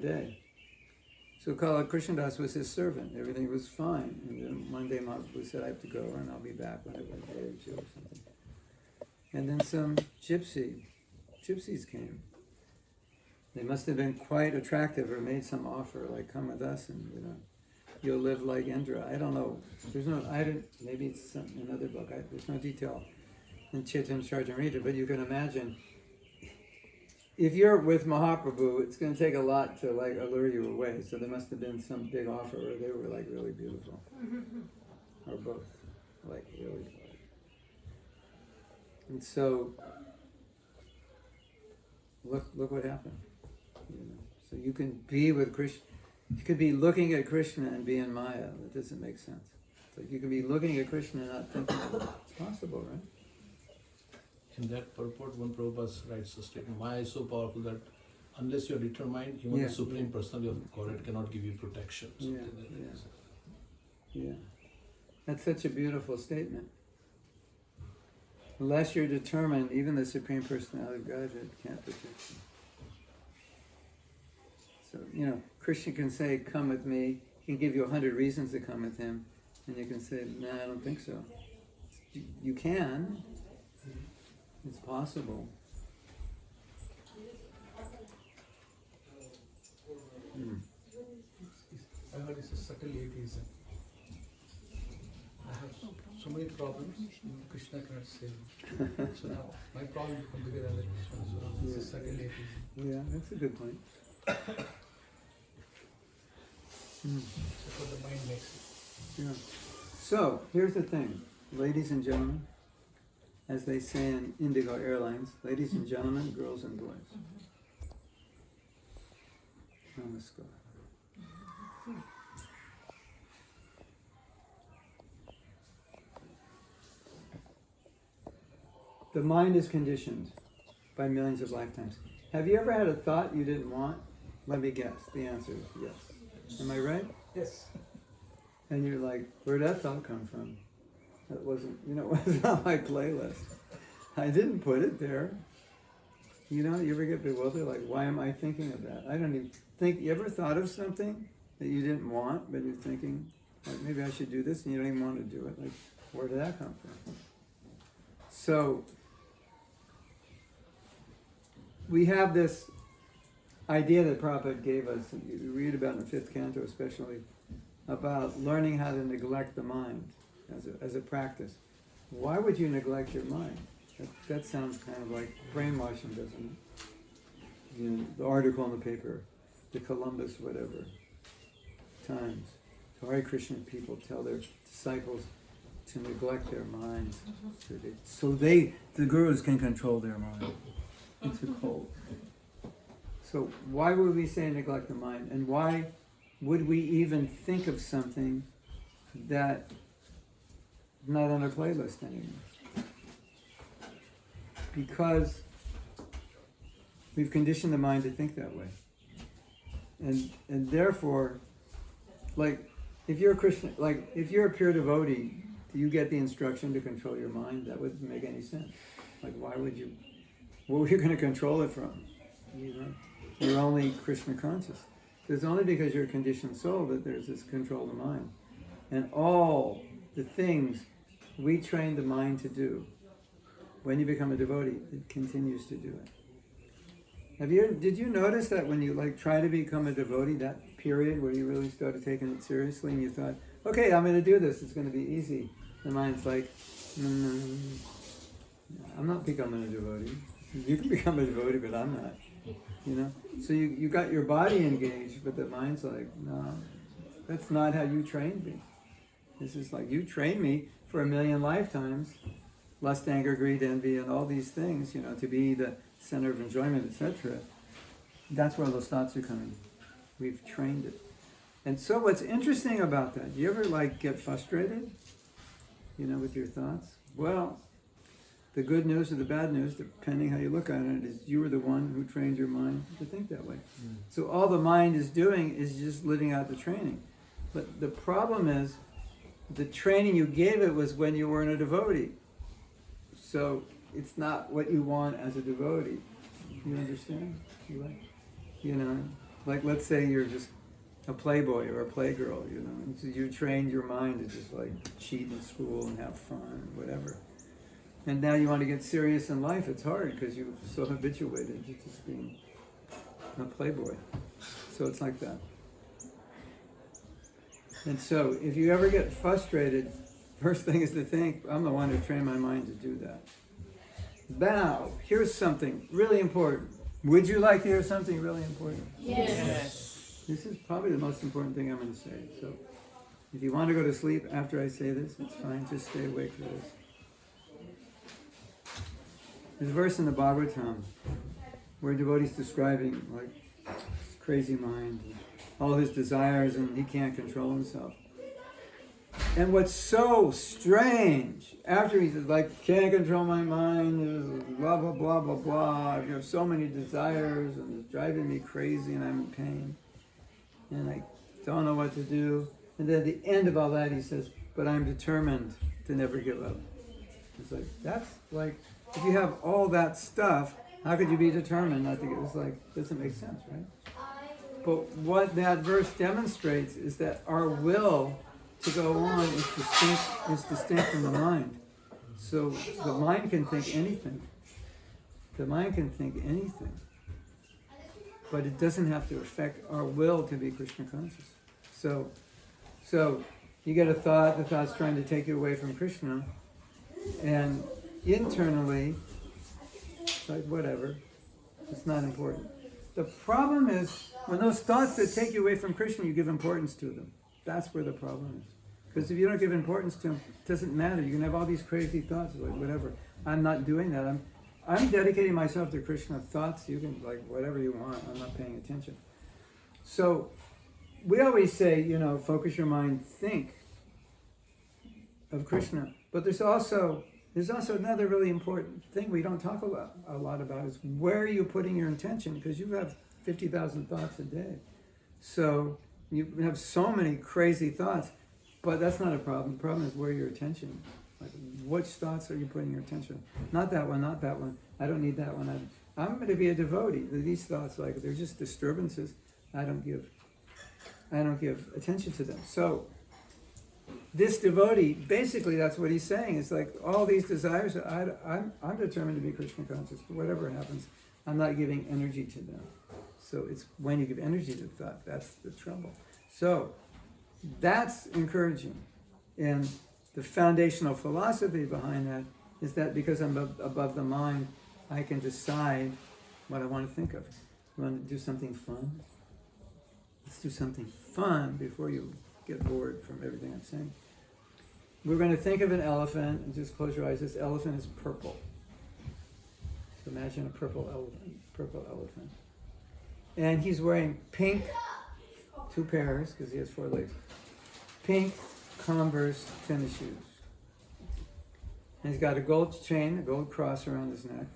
day. So Kala Krishnadas was his servant. Everything was fine. And then one day Mahaprabhu said, I have to go and I'll be back whenever a day or two or something. And then some gypsies came. They must have been quite attractive or made some offer, like come with us and you'll live like Indra. I don't know. Maybe it's another book. There's no detail in Chaitanya Charitamrita, but you can imagine if you're with Mahaprabhu, it's going to take a lot to like allure you away. So there must have been some big offer, or they were like really beautiful, or both, like really. And so, look what happened. So you can be with Krishna. You could be looking at Krishna and be in Maya. That doesn't make sense. It's like you can be looking at Krishna and not thinking of it. It's possible, right? In that purport, one Prabhupada writes a statement, Maya is so powerful that unless you are determined, even the Supreme Personality of Godhead cannot give you protection. Yeah. That's such a beautiful statement. Unless you're determined, even the Supreme Personality of Godhead can't protect you. So, Krishna can say, come with me. He can give you 100 reasons to come with him. And you can say, no, I don't think so. You can. It's possible. I heard it's a subtle atheism. I have so many problems, Krishna cannot save me. So now my problem becomes bigger than the Krishna. So it's a subtle atheism. Yeah, that's a good point. That's what the mind makes it. Yeah. So, here's the thing, ladies and gentlemen, as they say in Indigo Airlines, ladies and gentlemen, girls and boys. Namaskar. The mind is conditioned by millions of lifetimes. Have you ever had a thought you didn't want? Let me guess. The answer is yes. Am I right? Yes. And you're like, where'd that thought come from? That wasn't, it wasn't on my playlist. I didn't put it there. You ever get bewildered? Like, why am I thinking of that? I don't even think, you ever thought of something that you didn't want, but you're thinking, like, maybe I should do this, and you don't even want to do it. Like, where did that come from? So, we have this idea that Prabhupada gave us, and you read about in the 5th canto especially, about learning how to neglect the mind as a practice. Why would you neglect your mind? That sounds kind of like brainwashing, doesn't it? The article in the paper, the Columbus whatever, Times. Hare Krishna people tell their disciples to neglect their minds so the gurus can control their mind. It's a cult. So why would we say neglect the mind? And why would we even think of something that is not on our playlist anymore? Because we've conditioned the mind to think that way. And therefore, like, if you're a Christian, like, if you're a pure devotee, do you get the instruction to control your mind? That wouldn't make any sense. Like, why would you? What were you going to control it from? You're only Krishna conscious. So it's only because you're a conditioned soul that there's this control of the mind. And all the things we train the mind to do, when you become a devotee, it continues to do it. Did you notice that when you try to become a devotee, that period where you really started taking it seriously and you thought, okay, I'm going to do this, it's going to be easy. The mind's like, no, I'm not becoming a devotee. You can become a devotee, but I'm not. So you got your body engaged, but the mind's like, no, that's not how you trained me. This is like, you trained me for 1,000,000 lifetimes, lust, anger, greed, envy, and all these things, to be the center of enjoyment, etc. That's where those thoughts are coming. We've trained it. And so what's interesting about that, do you ever get frustrated, with your thoughts? Well, the good news or the bad news, depending how you look at it, is you were the one who trained your mind to think that way. So all the mind is doing is just living out the training. But the problem is, the training you gave it was when you weren't a devotee. So it's not what you want as a devotee. You understand? like let's say you're just a playboy or a playgirl, you know, and so you trained your mind to just like cheat in school and have fun, whatever. And now you want to get serious in life, it's hard because you're so habituated to just being a playboy. So it's like that. And so if you ever get frustrated, first thing is to think, I'm the one who trained my mind to do that. Now, here's something really important. Would you like to hear something really important? Yes. This is probably the most important thing I'm going to say. So if you want to go to sleep after I say this, it's fine. Just stay awake for this. There's a verse in the Bhagavatam where a devotee's describing like his crazy mind, and all his desires, and he can't control himself. And what's so strange, after he says, like, can't control my mind, blah, blah, blah, blah, blah, I have so many desires, and it's driving me crazy, and I'm in pain, and I don't know what to do. And then at the end of all that, he says, but I'm determined to never give up. It's like, that's like, if you have all that stuff, how could you be determined not to give? It's like, doesn't make sense, right? But what that verse demonstrates is that our will to go on is distinct from the mind. So the mind can think anything. The mind can think anything. But it doesn't have to affect our will to be Krishna conscious. So you get a thought, the thought's trying to take you away from Krishna, and internally, it's like whatever, it's not important. The problem is when those thoughts that take you away from Krishna, you give importance to them. That's where the problem is. Because if you don't give importance to them, it doesn't matter. You can have all these crazy thoughts, like whatever. I'm not doing that. I'm dedicating myself to Krishna thoughts. You can like whatever you want. I'm not paying attention. So we always say, you know, focus your mind, think of Krishna. But there's also another really important thing we don't talk a lot about is where are you putting your intention? Because you have 50,000 thoughts a day. So you have so many crazy thoughts, but that's not a problem. The problem is where your attention, like which thoughts are you putting your attention on? Not that one, not that one. I don't need that one. I'm going to be a devotee. These thoughts, like they're just disturbances. I don't give attention to them. So this devotee, basically that's what he's saying. It's like all these desires, I'm determined to be Krishna conscious. Whatever happens, I'm not giving energy to them. So it's when you give energy to thought, that's the trouble. So that's encouraging. And the foundational philosophy behind that is that because I'm above the mind, I can decide what I want to think of. You want to do something fun? Let's do something fun before you get bored from everything I'm saying. We're going to think of an elephant, and just close your eyes. This elephant is purple. So imagine a purple elephant. And he's wearing pink, 2 pairs, because he has 4 legs, pink Converse tennis shoes. And he's got a gold chain, a gold cross around his neck.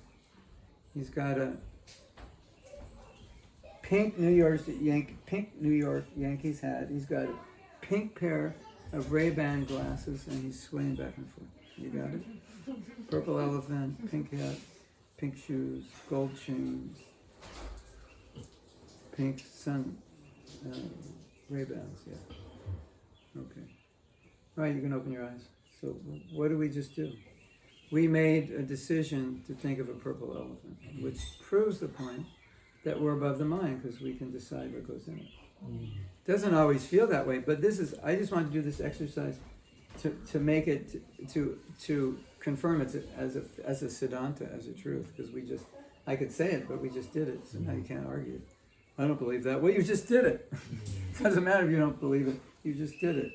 He's got a pink New York Yankees hat. He's got a pink pair of Ray-Ban glasses, and he's swaying back and forth. You got it? Purple elephant, pink hat, pink shoes, gold chains, pink sun Ray-Bans, yeah. Okay. All right, you can open your eyes. So what did we just do? We made a decision to think of a purple elephant, which proves the point that we're above the mind because we can decide what goes in it. Doesn't always feel that way, but I just want to do this exercise to make it, to confirm it as a siddhanta, as a truth, because I could say it, but we just did it, so now you can't argue. I don't believe that. Well, you just did it. It doesn't matter if you don't believe it. You just did it.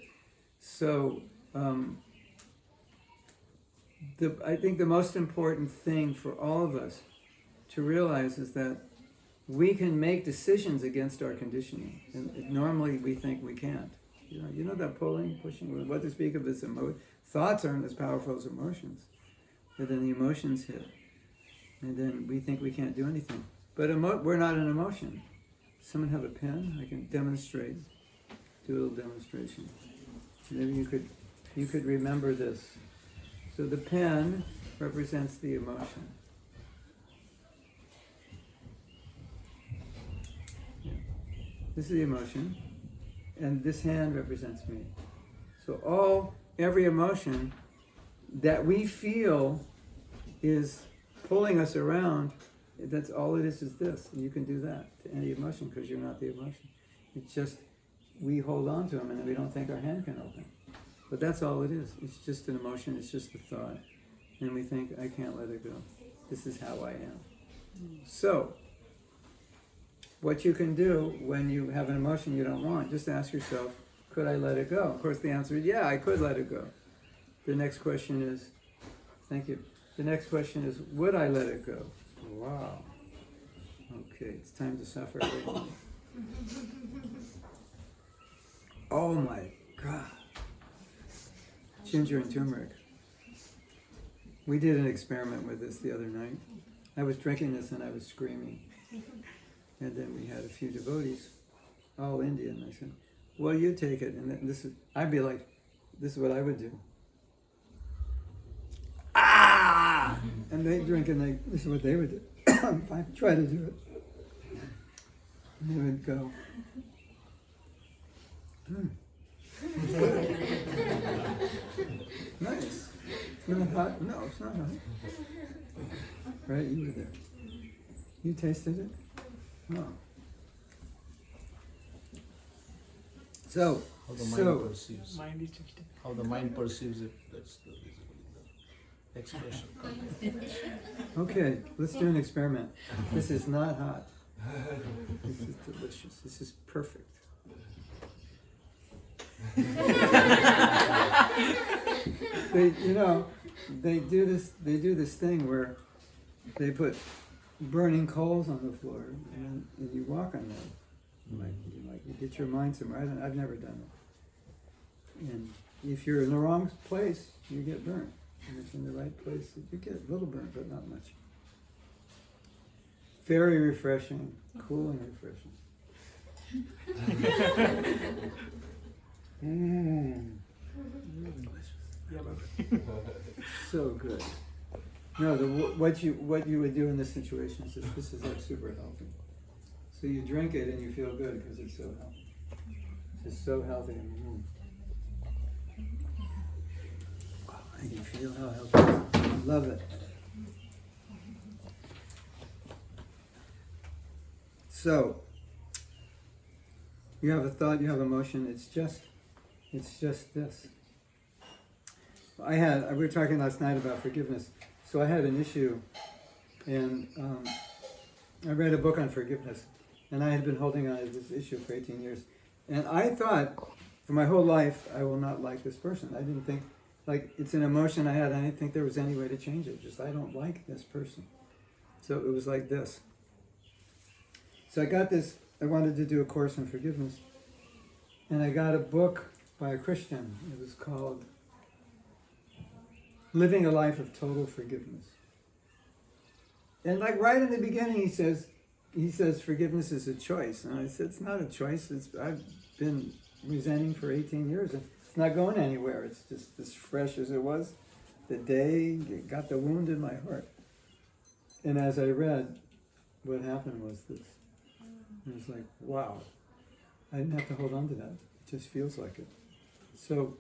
So I think the most important thing for all of us to realize is that we can make decisions against our conditioning. And normally we think we can't. You know that pushing, what to speak of as thoughts aren't as powerful as emotions. But then the emotions hit. And then we think we can't do anything. But we're not an emotion. Someone have a pen? I can demonstrate. Do a little demonstration. Maybe you could remember this. So the pen represents the emotion. Yeah. this is the emotion, and this hand represents me. So every emotion that we feel is pulling us around, that's all it is this. And you can do that to any emotion because you're not the emotion. It's just, we hold on to them and we don't think our hand can open. But that's all it is. It's just an emotion, it's just a thought. And we think, I can't let it go. This is how I am. So, what you can do when you have an emotion you don't want, just ask yourself, could I let it go? Of course the answer is, yeah, I could let it go. The next question is, thank you. The next question is, would I let it go? Wow. Okay, it's time to suffer. Oh my God. Ginger and turmeric. We did an experiment with this the other night. I was drinking this and I was screaming. And then we had a few devotees, all Indian. I said, well, you take it. And then I'd be like, this is what I would do. Ah! And they drink and this is what they would do. I try to do it. And they would go, nice. It's not hot. No, it's not hot. Right, you were there. You tasted it? Oh. So, how the mind perceives. Mind is just How the mind perceives it, that's the expression. Okay, let's do an experiment. This is not hot. This is delicious. This is perfect. They do this thing where they put burning coals on the floor and you walk on them. You get your mind somewhere. I've never done it. And if you're in the wrong place, you get burnt. And if you're in the right place, you get a little burnt, but not much. Very refreshing, cool and refreshing. So good. No, what you would do in this situation is this is like super healthy. So you drink it and you feel good because it's so healthy. It's just so healthy. I can feel how healthy it is. I love it. So you have a thought, you have emotion. It's just this. We were talking last night about forgiveness. So I had an issue, and I read a book on forgiveness, and I had been holding on to this issue for 18 years. And I thought, for my whole life, I will not like this person. I didn't think, it's an emotion I had, I didn't think there was any way to change it. Just, I don't like this person. So it was like this. So I got this, I wanted to do a course on forgiveness, and I got a book by a Christian. It was called Living a Life of Total Forgiveness. And right in the beginning he says forgiveness is a choice. And I said, it's not a choice. I've been resenting for 18 years. And it's not going anywhere. It's just as fresh as it was the day it got the wound in my heart. And as I read, what happened was this. It was like, wow. I didn't have to hold on to that. It just feels like it. So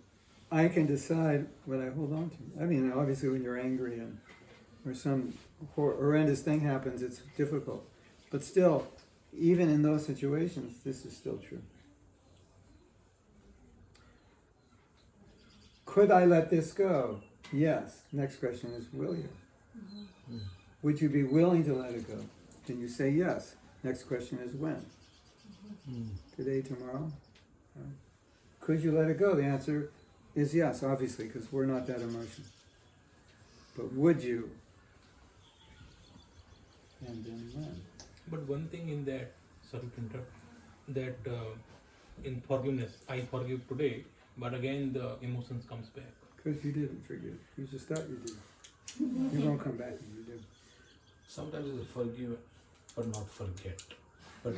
I can decide what I hold on to. I mean, obviously when you're angry or some horrendous thing happens, it's difficult. But still, even in those situations, this is still true. Could I let this go? Yes. Next question is, will you? Mm-hmm. Would you be willing to let it go? Can you say yes? Next question is when? Mm-hmm. Today, tomorrow? Could you let it go? The answer is yes, obviously, because we're not that emotional. But would you? And then when? But one thing in that, sorry to interrupt, that in forgiveness, I forgive today, but again the emotions comes back. Because you didn't forgive. You just thought you did. You won't come back and you do. Sometimes it's forgive but not forget. But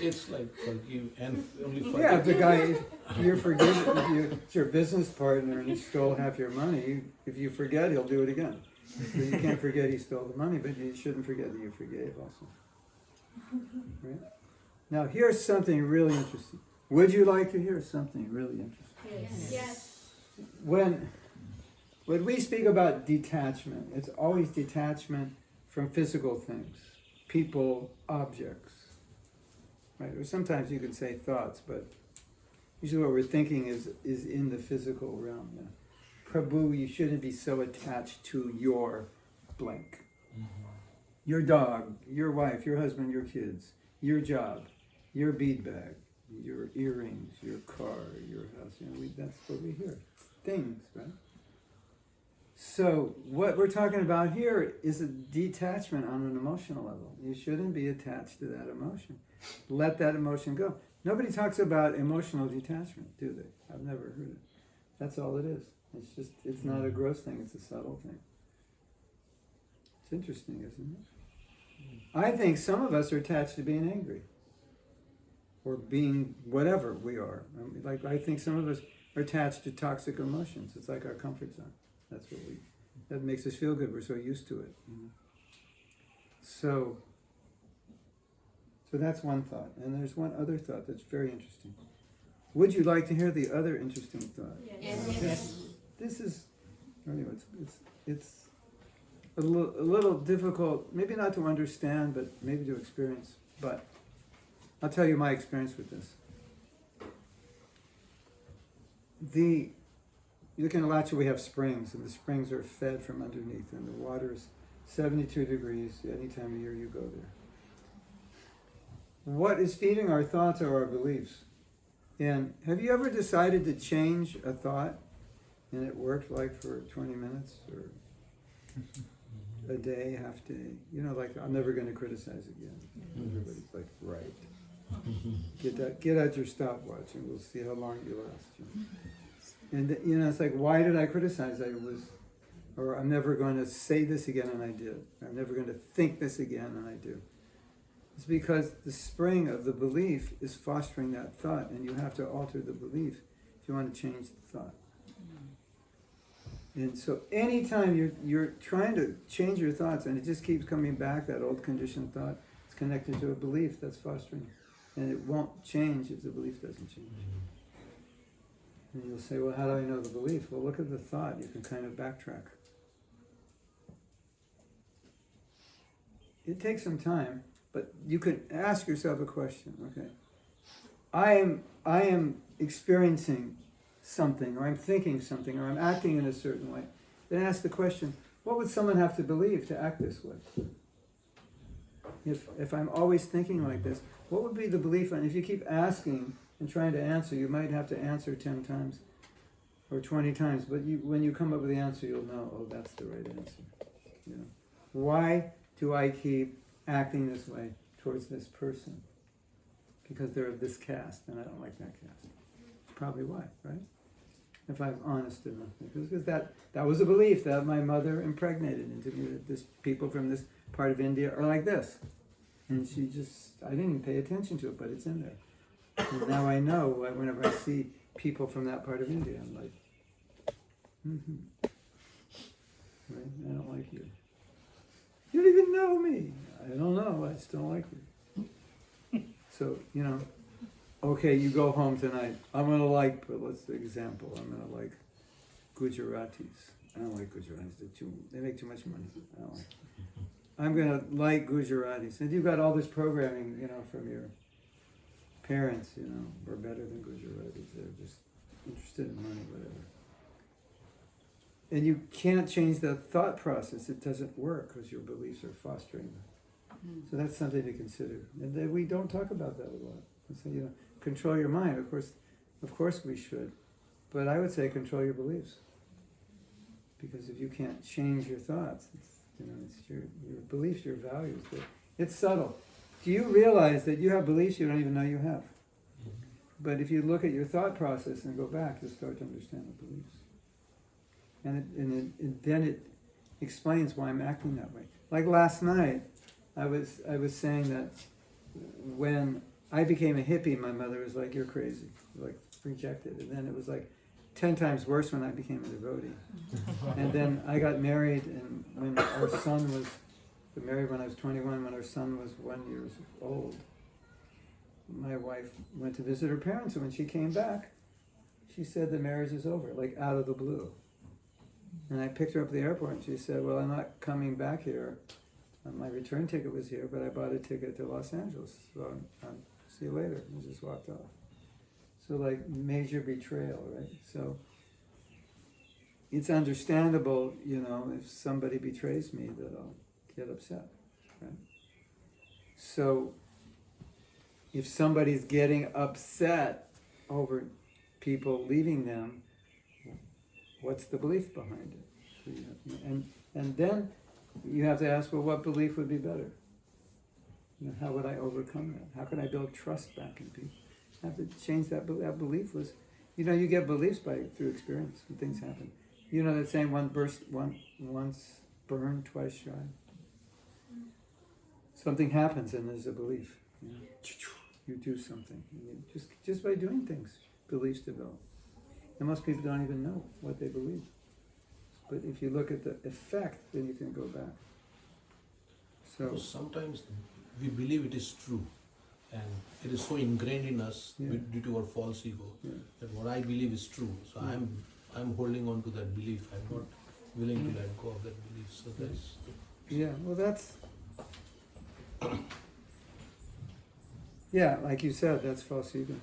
it's like forgive and only forget. Yeah, if the guy, if you're forgiven, if it's your business partner and he stole half your money, if you forget, he'll do it again. So you can't forget he stole the money, but you shouldn't forget that you forgave also. Right? Now here's something really interesting. Would you like to hear something really interesting? Yes. When we speak about detachment, it's always detachment from physical things, people, objects. Right? Or sometimes you can say thoughts, but usually what we're thinking is in the physical realm. Yeah. Prabhu, you shouldn't be so attached to your blank. Your dog, your wife, your husband, your kids, your job, your bead bag, your earrings, your car, your house. That's what we hear. Things, right? So what we're talking about here is a detachment on an emotional level. You shouldn't be attached to that emotion. Let that emotion go. Nobody talks about emotional detachment, do they? I've never heard it. That's all it is. It's not a gross thing, it's a subtle thing. It's interesting, isn't it? I think some of us are attached to being angry. Or being whatever we are. I think some of us are attached to toxic emotions. It's like our comfort zone. That makes us feel good. We're so used to it. So that's one thought. And there's one other thought that's very interesting. Would you like to hear the other interesting thought? Yes. This is, anyway, it's a little difficult, maybe not to understand, but maybe to experience. But I'll tell you my experience with this. You look in Alacha, we have springs, and the springs are fed from underneath, and the water is 72 degrees any time of year you go there. What is feeding our thoughts are our beliefs. And have you ever decided to change a thought, and it worked like for 20 minutes, or a day, half day? Like, I'm never going to criticize again. Everybody's like, right. Get out your stopwatch, and we'll see how long you last. And it's like, why did I criticize? Or I'm never going to say this again, and I did. I'm never going to think this again, and I do. It's because the spring of the belief is fostering that thought, and you have to alter the belief if you want to change the thought. And so anytime you're trying to change your thoughts, and it just keeps coming back, that old conditioned thought, it's connected to a belief that's fostering. And it won't change if the belief doesn't change. And you'll say, well, how do I know the belief? Well, look at the thought. You can kind of backtrack. It takes some time, but you could ask yourself a question. Okay, I am experiencing something, or I'm thinking something, or I'm acting in a certain way. Then ask the question, what would someone have to believe to act this way? If I'm always thinking like this, what would be the belief? And if you keep asking and trying to answer, you might have to answer 10 times or 20 times, but when you come up with the answer, you'll know, oh, that's the right answer. Why do I keep acting this way towards this person? Because they're of this caste, and I don't like that caste. That's probably why, right? If I'm honest enough. Because that was a belief that my mother impregnated into me, that this people from this part of India are like this. And I didn't even pay attention to it, but it's in there. And now I know, whenever I see people from that part of India, I'm like, right? I don't like you. You don't even know me. I don't know, I still like you. So, okay, you go home tonight. I'm going to what's the example? I'm going to like Gujaratis. I don't like Gujaratis. They make too much money. I don't like them. I'm going to like Gujaratis. And you've got all this programming, from your parents, we're better than Gujaratis. They're just interested in money, whatever. And you can't change the thought process. It doesn't work because your beliefs are fostering them. So that's something to consider. And then we don't talk about that a lot. So, control your mind. Of course we should. But I would say control your beliefs. Because if you can't change your thoughts, it's your beliefs, your values. It's subtle. Do you realize that you have beliefs you don't even know you have? But if you look at your thought process and go back, you'll start to understand the beliefs. And then it explains why I'm acting that way. Like last night, I was saying that when I became a hippie, my mother was like, "You're crazy," like rejected. And then it was like 10 times worse when I became a devotee. And then I got married, and when our son was married when I was 21, when our son was 1 year old. my wife went to visit her parents, and when she came back, she said the marriage is over, like out of the blue. And I picked her up at the airport, and she said, well, I'm not coming back here. My return ticket was here, but I bought a ticket to Los Angeles, so I'll see you later, and just walked off. So like major betrayal, right? So it's understandable, you know, if somebody betrays me, that I'll get upset, right? So if somebody's getting upset over people leaving them, what's the belief behind it? So and then you have to ask, well, what belief would be better? You know, how would I overcome that? How can I build trust back in people? I have to change that. That belief was, you know, you get beliefs through experience when things happen. You know that saying, once burned, twice shy. Something happens and there's a belief. You know? You do something. Just by doing things, beliefs develop. And most people don't even know what they believe. But if you look at the effect, then you can go back. So sometimes we believe it is true, and it is so ingrained in us due to our false ego that what I believe is true. So I'm holding on to that belief. I'm not willing to let go of that belief. So that's well, that's like you said, that's false ego.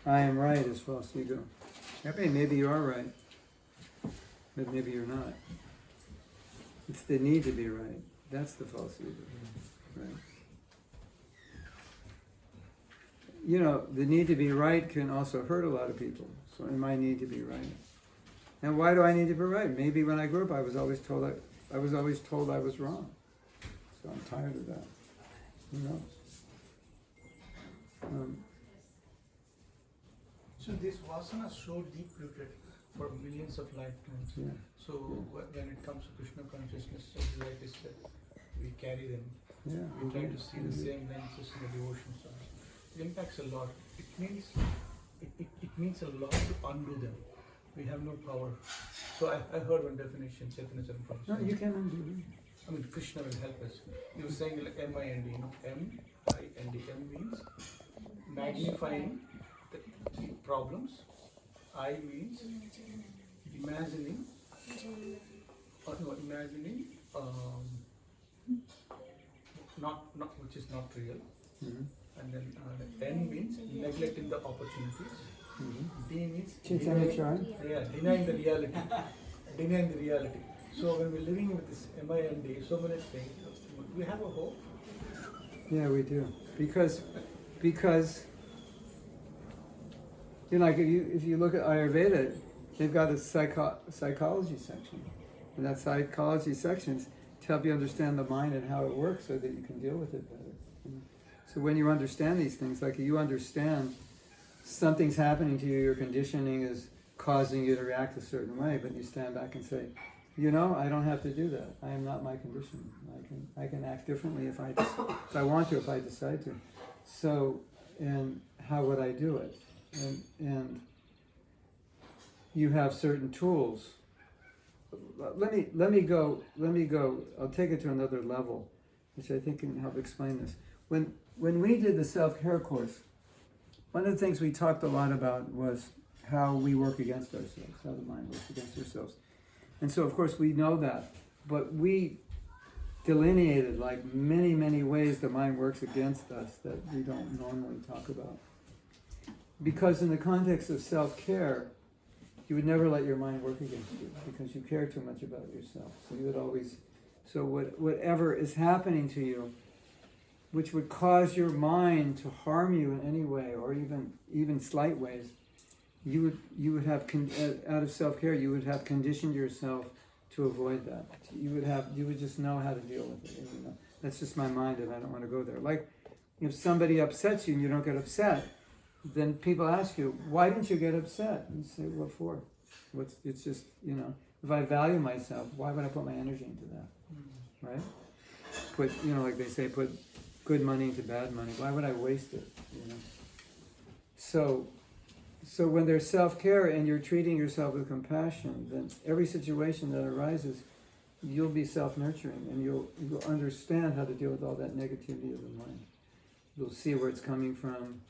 I am right is false ego. Okay, maybe you are right, but maybe you're not. It's the need to be right. That's the false ego, right? You know, the need to be right can also hurt a lot of people. So in my need to be right. And why do I need to be right? Maybe when I grew up, I was always told I was wrong. So I'm tired of that. Who knows? So these vasanas so deep-rooted for millions of lifetimes. Yeah. So when it comes to Krishna consciousness, like I said, we carry them. Yeah. We try to see the same lenses in the devotion side. It impacts a lot. It means a lot to undo them. We have no power. So I heard one definition, Chaitanya Charitamrita. No, you can undo them. I mean, Krishna will help us. He was saying like M-I-N-D, you know, M-I-N-D. M means magnifying the problems. I means imagining, not which is not real. Mm-hmm. And then N means neglecting the opportunities. Mm-hmm. D means Chaitanya Chari? denying the reality. Denying the reality. So when we're living with this M-I-N-D, so many things, we have a hope. Yeah, we do. Because you know, like if you look at Ayurveda, they've got a psychology section. And that psychology section's to help you understand the mind and how it works so that you can deal with it better. You know? So when you understand these things, like you understand something's happening to you, your conditioning is causing you to react a certain way, but you stand back and say, you know, I don't have to do that. I am not my conditioning. I can act differently if I want to, if I decide to. So, and how would I do it? And you have certain tools. Let me go. I'll take it to another level, which I think can help explain this. When we did the self-care course, one of the things we talked a lot about was how we work against ourselves, how the mind works against ourselves. And so, of course, we know that, but we delineated like many, many ways the mind works against us that we don't normally talk about. Because in the context of self-care, you would never let your mind work against you because you care too much about yourself. So you would always, whatever is happening to you, which would cause your mind to harm you in any way, or even slight ways, you would have out of self-care, you would have conditioned yourself to avoid that. You would just know how to deal with it. And, you know, that's just my mind, and I don't want to go there. Like if somebody upsets you and you don't get upset, then people ask you, why didn't you get upset? And you say, what for? It's just, you know, if I value myself, why would I put my energy into that? Right? Put, you know, like they say, put good money into bad money. Why would I waste it? You know. So when there's self-care and you're treating yourself with compassion, then every situation that arises, you'll be self-nurturing and you'll understand how to deal with all that negativity of the mind. you'll see where it's coming from,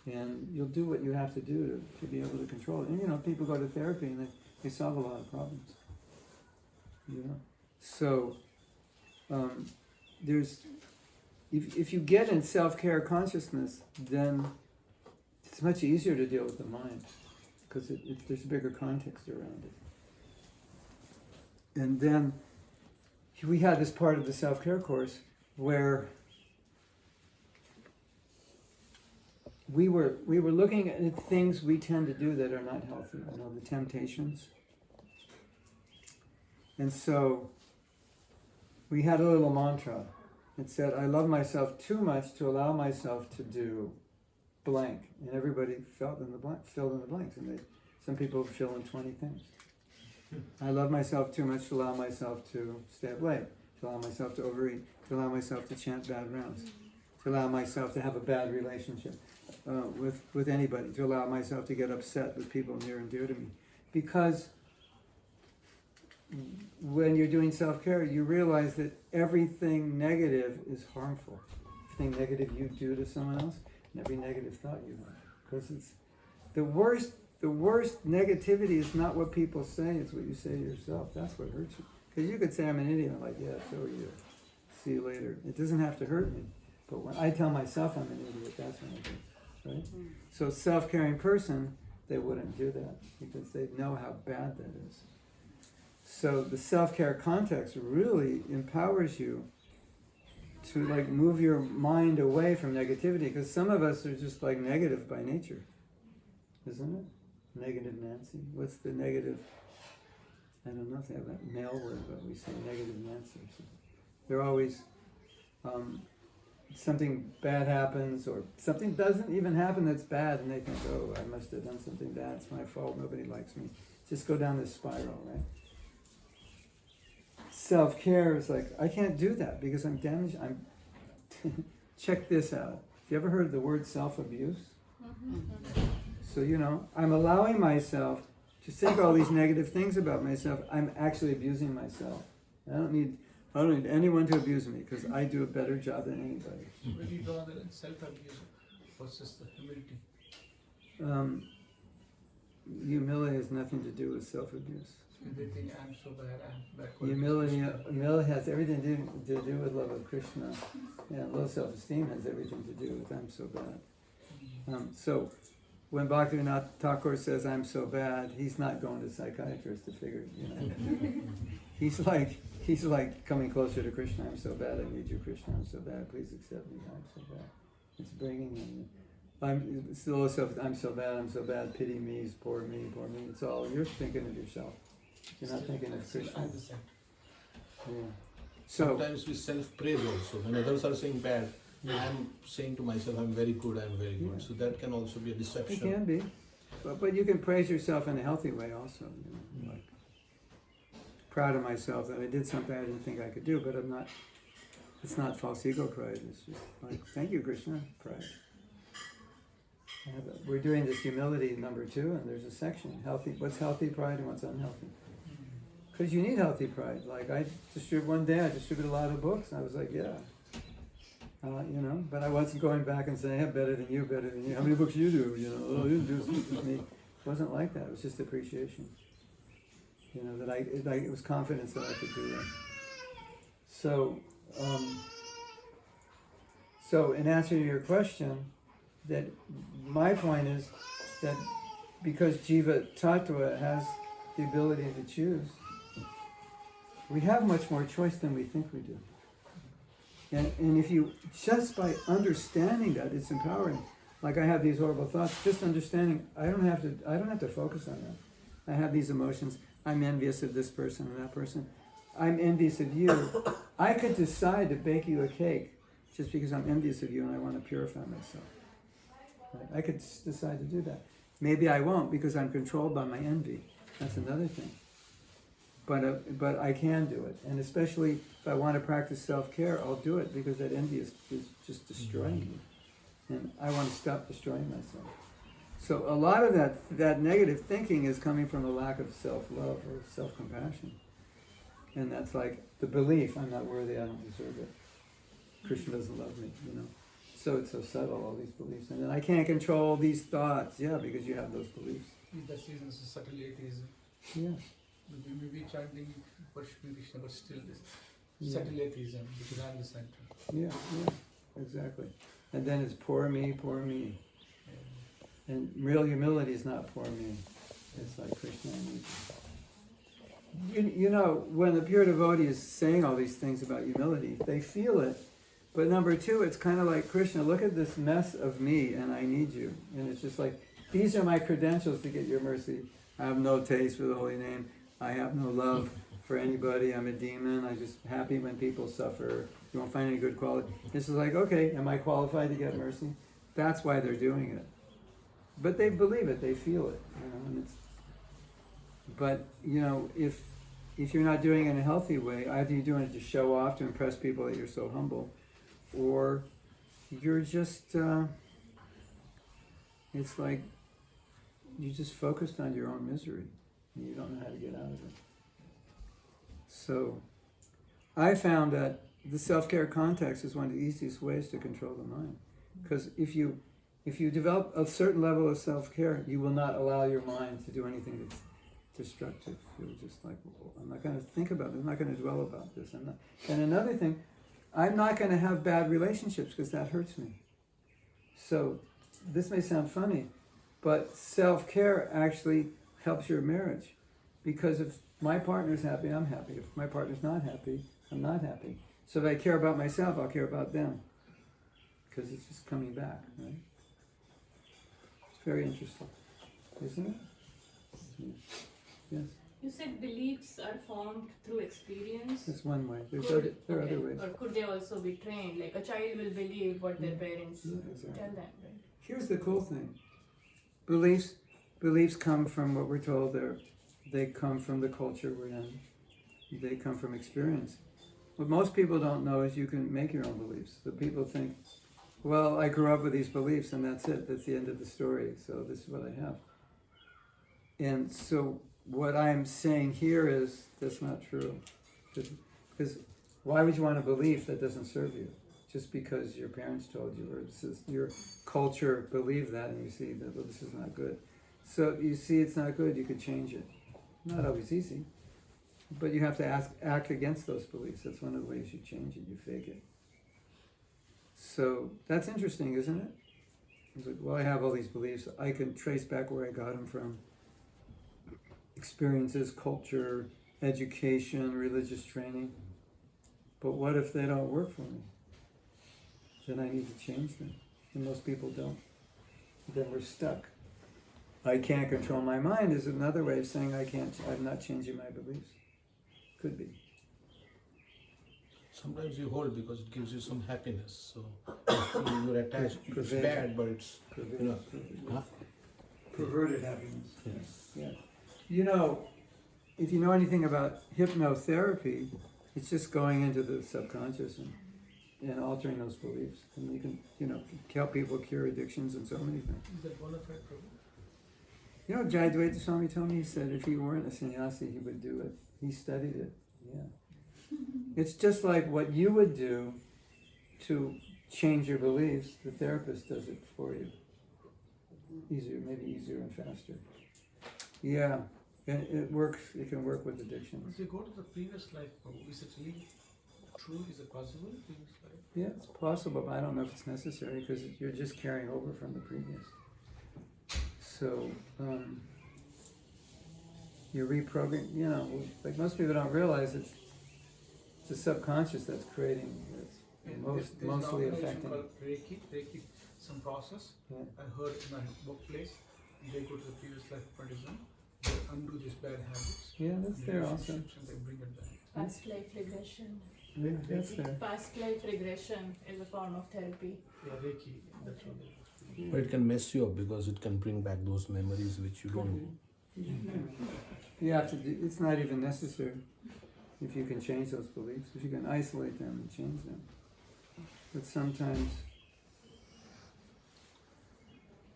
and you'll do what you have to do to be able to control it. And you know, people go to therapy and they solve a lot of problems. You know, so there's if you get in self-care consciousness, then it's much easier to deal with the mind because there's a bigger context around it. And then we had this part of the self-care course where we were looking at things we tend to do that are not healthy, you know, the temptations. And so we had a little mantra. It said, I love myself too much to allow myself to do blank. And everybody filled in the blanks. And some people fill in 20 things. I love myself too much to allow myself to stay up late, to allow myself to overeat, to allow myself to chant bad rounds, to allow myself to have a bad relationship with anybody, to allow myself to get upset with people near and dear to me. Because when you're doing self-care, you realize that everything negative is harmful. Everything negative you do to someone else, and every negative thought you have. Because it's the worst negativity is not what people say, it's what you say to yourself. That's what hurts you. Because you could say, I'm an idiot. I'm like, yeah, so are you. See you later. It doesn't have to hurt me. But when I tell myself I'm an idiot, that's when it hurts. Right? So a self-caring person, they wouldn't do that because they know how bad that is. So the self-care context really empowers you to like move your mind away from negativity, because some of us are just like negative by nature, isn't it? Negative Nancy. What's the negative? I don't know if they have that male word, but we say negative Nancy. So they're always something bad happens, or something doesn't even happen that's bad, and they think, oh, I must have done something bad. It's my fault. Nobody likes me. Just go down this spiral, right? Self-care is like, I can't do that because I'm damaged. Check this out. Have you ever heard the word self-abuse? So, you know, I'm allowing myself to think all these negative things about myself. I'm actually abusing myself. I don't need anyone to abuse me because I do a better job than anybody. Where do you draw the self-abuse versus the humility? Humility has nothing to do with self-abuse. They think I'm so bad, I'm backward. Humility has everything to do with love of Krishna. Yeah, low self-esteem has everything to do with I'm so bad. So when Bhaktivinoda Thakur says I'm so bad, he's not going to a psychiatrist to figure, you know. He's like coming closer to Krishna. I'm so bad, I need you, Krishna. I'm so bad, please accept me. I'm so bad. It's bringing him. I'm so bad, pity me, poor me. It's all, you're thinking of yourself. You're not thinking of Krishna. Yeah. So sometimes we self-praise also. When others are saying bad, I'm saying to myself, I'm very good, I'm very good. Yeah. So that can also be a deception. it can be, but you can praise yourself in a healthy way also. You know, like proud of myself that I did something I didn't think I could do, but I'm not. It's not false ego pride. It's just like, thank you, Krishna, pride. We're doing this humility number 2, and there's a section, healthy. What's healthy pride and what's unhealthy? Because you need healthy pride. Like I distributed a lot of books, and I was like, yeah, you know. But I wasn't going back and saying, I'm better than you. How many books you do? You know, oh, you do as much as me. It wasn't like that. It was just appreciation. You know, that it was confidence that I could do that. So in answer to your question, that my point is that because Jiva Tattva has the ability to choose, we have much more choice than we think we do. And if you, just by understanding that, it's empowering. Like I have these horrible thoughts, just understanding, I don't have to focus on that. I have these emotions, I'm envious of this person and that person. I'm envious of you. I could decide to bake you a cake just because I'm envious of you and I want to purify myself. Right? I could decide to do that. Maybe I won't because I'm controlled by my envy. That's another thing. But I can do it. And especially if I want to practice self-care, I'll do it because that envy is just destroying me. And I want to stop destroying myself. So a lot of that negative thinking is coming from a lack of self-love or self-compassion. And that's like the belief, I'm not worthy, I don't deserve it. Krishna doesn't love me, you know. So it's so subtle, all these beliefs. And then I can't control these thoughts. Yeah, because you have those beliefs. That's the reason it's a subtle atheism. Yeah. We may be chanting worshiping Krishna, but still this Yeah. subtle atheism because I'm the center. Yeah, exactly. And then it's poor me, poor me. And real humility is not poor me. It's like Krishna, I need you. You know, when the pure devotee is saying all these things about humility, they feel it. But number two, it's kind of like, Krishna, look at this mess of me and I need you. And it's just like, these are my credentials to get your mercy. I have no taste for the holy name. I have no love for anybody. I'm a demon. I'm just happy when people suffer. You won't find any good quality. This is like, okay, am I qualified to get mercy? That's why they're doing it. But they believe it. They feel it. You know, and it's, but, you know, if you're not doing it in a healthy way, either you're doing it to show off, to impress people that you're so humble, or you're just, it's like you just focused on your own misery and you don't know how to get out of it. So I found that the self-care context is one of the easiest ways to control the mind. Because if you develop a certain level of self-care, you will not allow your mind to do anything that's destructive. You're just like, well, I'm not going to think about it. I'm not going to dwell about this. I'm not. And another thing, I'm not going to have bad relationships because that hurts me. So this may sound funny, but self-care actually helps your marriage. Because if my partner's happy, I'm happy. If my partner's not happy, I'm not happy. So if I care about myself, I'll care about them. Because it's just coming back, right? It's very interesting, isn't it? Yes. You said beliefs are formed through experience. That's one way. There are other ways. Or could they also be trained? Like a child will believe what their parents Exactly. tell them, right? Here's the cool thing. Beliefs come from what we're told. They come from the culture we're in. They come from experience. What most people don't know is you can make your own beliefs. So people think, well, I grew up with these beliefs and that's it. That's the end of the story. So this is what I have. And so what I'm saying here is that's not true. Because why would you want a belief that doesn't serve you? Just because your parents told you, or your culture believed that, and you see that, well, this is not good. So you see it's not good, you could change it. Not always easy, but you have to act against those beliefs. That's one of the ways you change it, you fake it. So that's interesting, isn't it? It's like, well, I have all these beliefs. I can trace back where I got them from. Experiences, culture, education, religious training. But what if they don't work for me? Then I need to change them. And most people don't. Then we're stuck. I can't control my mind is another way of saying I'm not changing my beliefs. Could be. Sometimes you hold because it gives you some happiness. So you're attached. It's bad, but it's, you know. Huh? Perverted happiness. Yes. Yeah. You know, if you know anything about hypnotherapy, it's just going into the subconscious and altering those beliefs. And you can, help people cure addictions and so many things. Is that bona fide, Prabhu? You know, Jayadvaita Swami told me, he said if he weren't a sannyasi, he would do it. He studied it, yeah. It's just like what you would do to change your beliefs, the therapist does it for you. Maybe easier and faster. Yeah, and it works, it can work with addictions. If you go to the previous life, Prabhu, is it really true? Is it possible? Previous life? Yeah, it's possible, but I don't know if it's necessary because you're just carrying over from the previous. So, you're reprogramming, like most people don't realize it's the subconscious that's creating this, mostly There's an organization affecting. called Reiki, some process. Yeah. I heard in my workplace, they go to the previous life participant, they undo these bad habits. Yeah, that's there also. relationships, and they bring it back. Past life regression. Yeah, that's there. Past life regression is a form of therapy. Yeah, Reiki, that's what they But it can mess you up because it can bring back those memories which you don't. You have to it's not even necessary if you can change those beliefs, if you can isolate them and change them. But sometimes,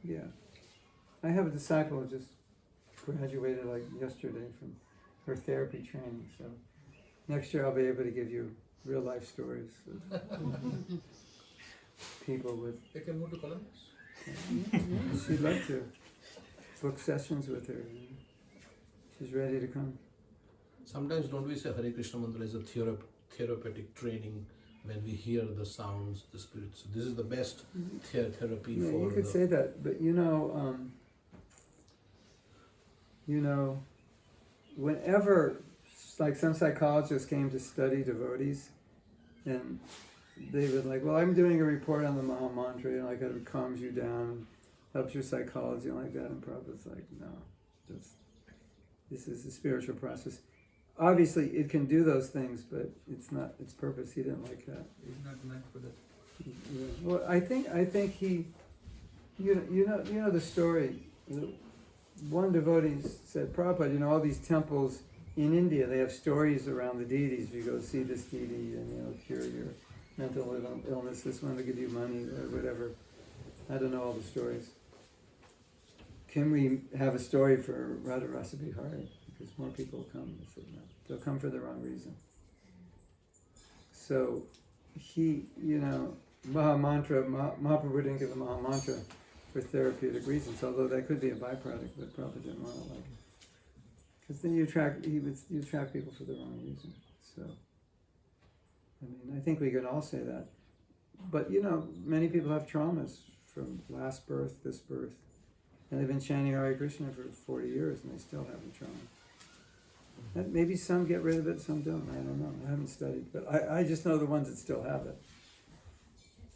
yeah. I have a disciple who just graduated like yesterday from her therapy training, so next year I'll be able to give you real life stories. people with. They can move to Columbus. She'd love to book sessions with her. She's ready to come. Sometimes don't we say Hare Krishna mantra is a therapeutic training when we hear the sounds, the spirits. This is the best therapy Yeah, for you could say that, but whenever, like some psychologists came to study devotees, and they would like, well, I'm doing a report on the Maha Mantra, like it calms you down, helps your psychology, and like that. And Prabhupada's like, no, this is a spiritual process. Obviously, it can do those things, but it's not its purpose. He didn't like that. It's not meant for that. Yeah. Well, I think he, you know the story. One devotee said, Prabhupada, all these temples in India, they have stories around the deities. You go see this deity and cure your mental illness. This one will give you money or whatever. I don't know all the stories. Can we have a story for Radha Rasa Bihari? Because more people will come. I said, no, they'll come for the wrong reason. So he, Maha Mantra, Mahaprabhu didn't give the Maha Mantra for therapeutic reasons, although that could be a byproduct, but Prabhupada didn't want to like it. Because then you attract people for the wrong reason. So, I think we could all say that. But, many people have traumas from last birth, this birth. And they've been chanting Hare Krishna for 40 years and they still have the trauma. And maybe some get rid of it, some don't. I don't know. I haven't studied. But I just know the ones that still have it.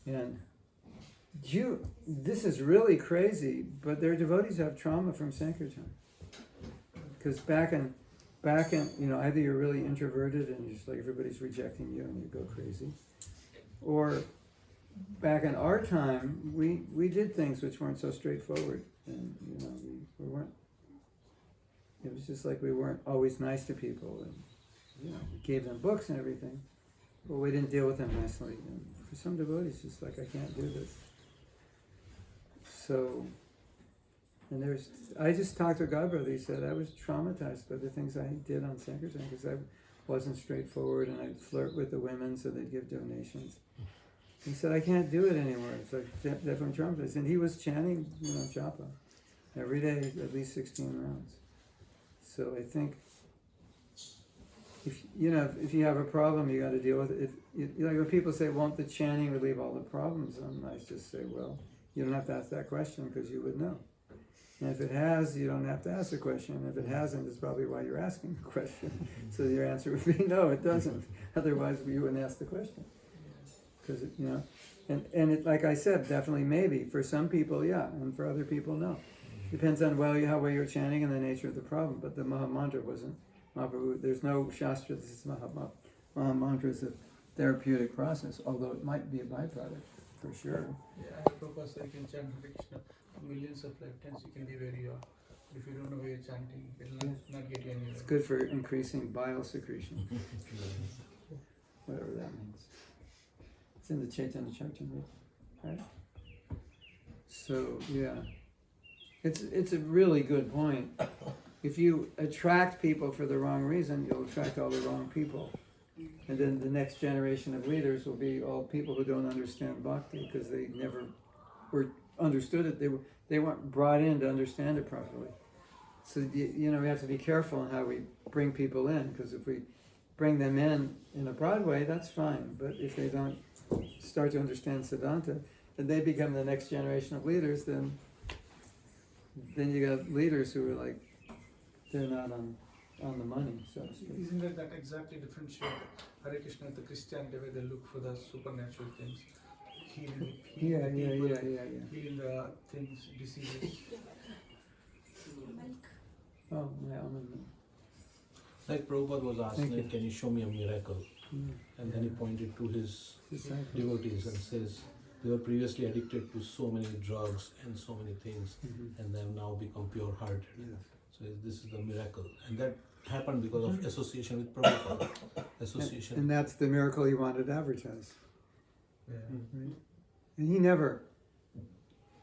And this is really crazy, but their devotees have trauma from Sankirtan. Because back in, either you're really introverted and just like everybody's rejecting you and you go crazy. Or back in our time, we did things which weren't so straightforward. And, we weren't, it was just like we weren't always nice to people. And, we gave them books and everything. But we didn't deal with them nicely. And for some devotees, it's like, I can't do this. So, and I just talked to a godbrother. He said, I was traumatized by the things I did on Sankirtan because I wasn't straightforward and I'd flirt with the women so they'd give donations. He said, I can't do it anymore. It's like definitely traumatized. And he was chanting, japa every day, at least 16 rounds. So I think, if you have a problem, you got to deal with it. When people say, won't the chanting relieve all the problems? I just say, well, you don't have to ask that question because you would know. And if it has, you don't have to ask the question. If it hasn't, it's probably why you're asking the question. So your answer would be, no, it doesn't. Otherwise, you wouldn't ask the question. Because, and it, like I said, definitely maybe. For some people, yeah, and for other people, no. Depends on how well you're chanting and the nature of the problem. But the Maha Mantra wasn't. Mahaprabhu, there's no Shastra, this is Maha Mantra is a therapeutic process, although it might be a byproduct, for sure. Yeah, Prabhupada said you can chant Hare Krishna for millions of lifetimes, you can be where you are. If you don't know where you're chanting, it will not get you anywhere. It's good for increasing bile secretion. Whatever that means. It's in the Chaitanya Charitamrita, right? So, yeah. It's a really good point. If you attract people for the wrong reason, you'll attract all the wrong people. And then the next generation of leaders will be all people who don't understand bhakti because they never understood it. They weren't brought in to understand it properly. So, we have to be careful in how we bring people in, because if we bring them in a broad way, that's fine. But if they don't start to understand Siddhanta, and they become the next generation of leaders, then you got leaders who are like, they're not on the money, so to speak. Isn't that exactly differentiate Hare Krishna and the Christianity where they look for the supernatural things? Healing the people, healing the things, diseases. Oh, my almond. Like Prabhupada was asking, Thank you. can you show me a miracle? And then he pointed to his devotees and says, they were previously addicted to so many drugs and so many things, and they have now become pure-hearted. Yes. So this is the miracle. And that happened because of association with Prabhupada. Association. And that's the miracle he wanted to advertise. Yeah. Right? And he never,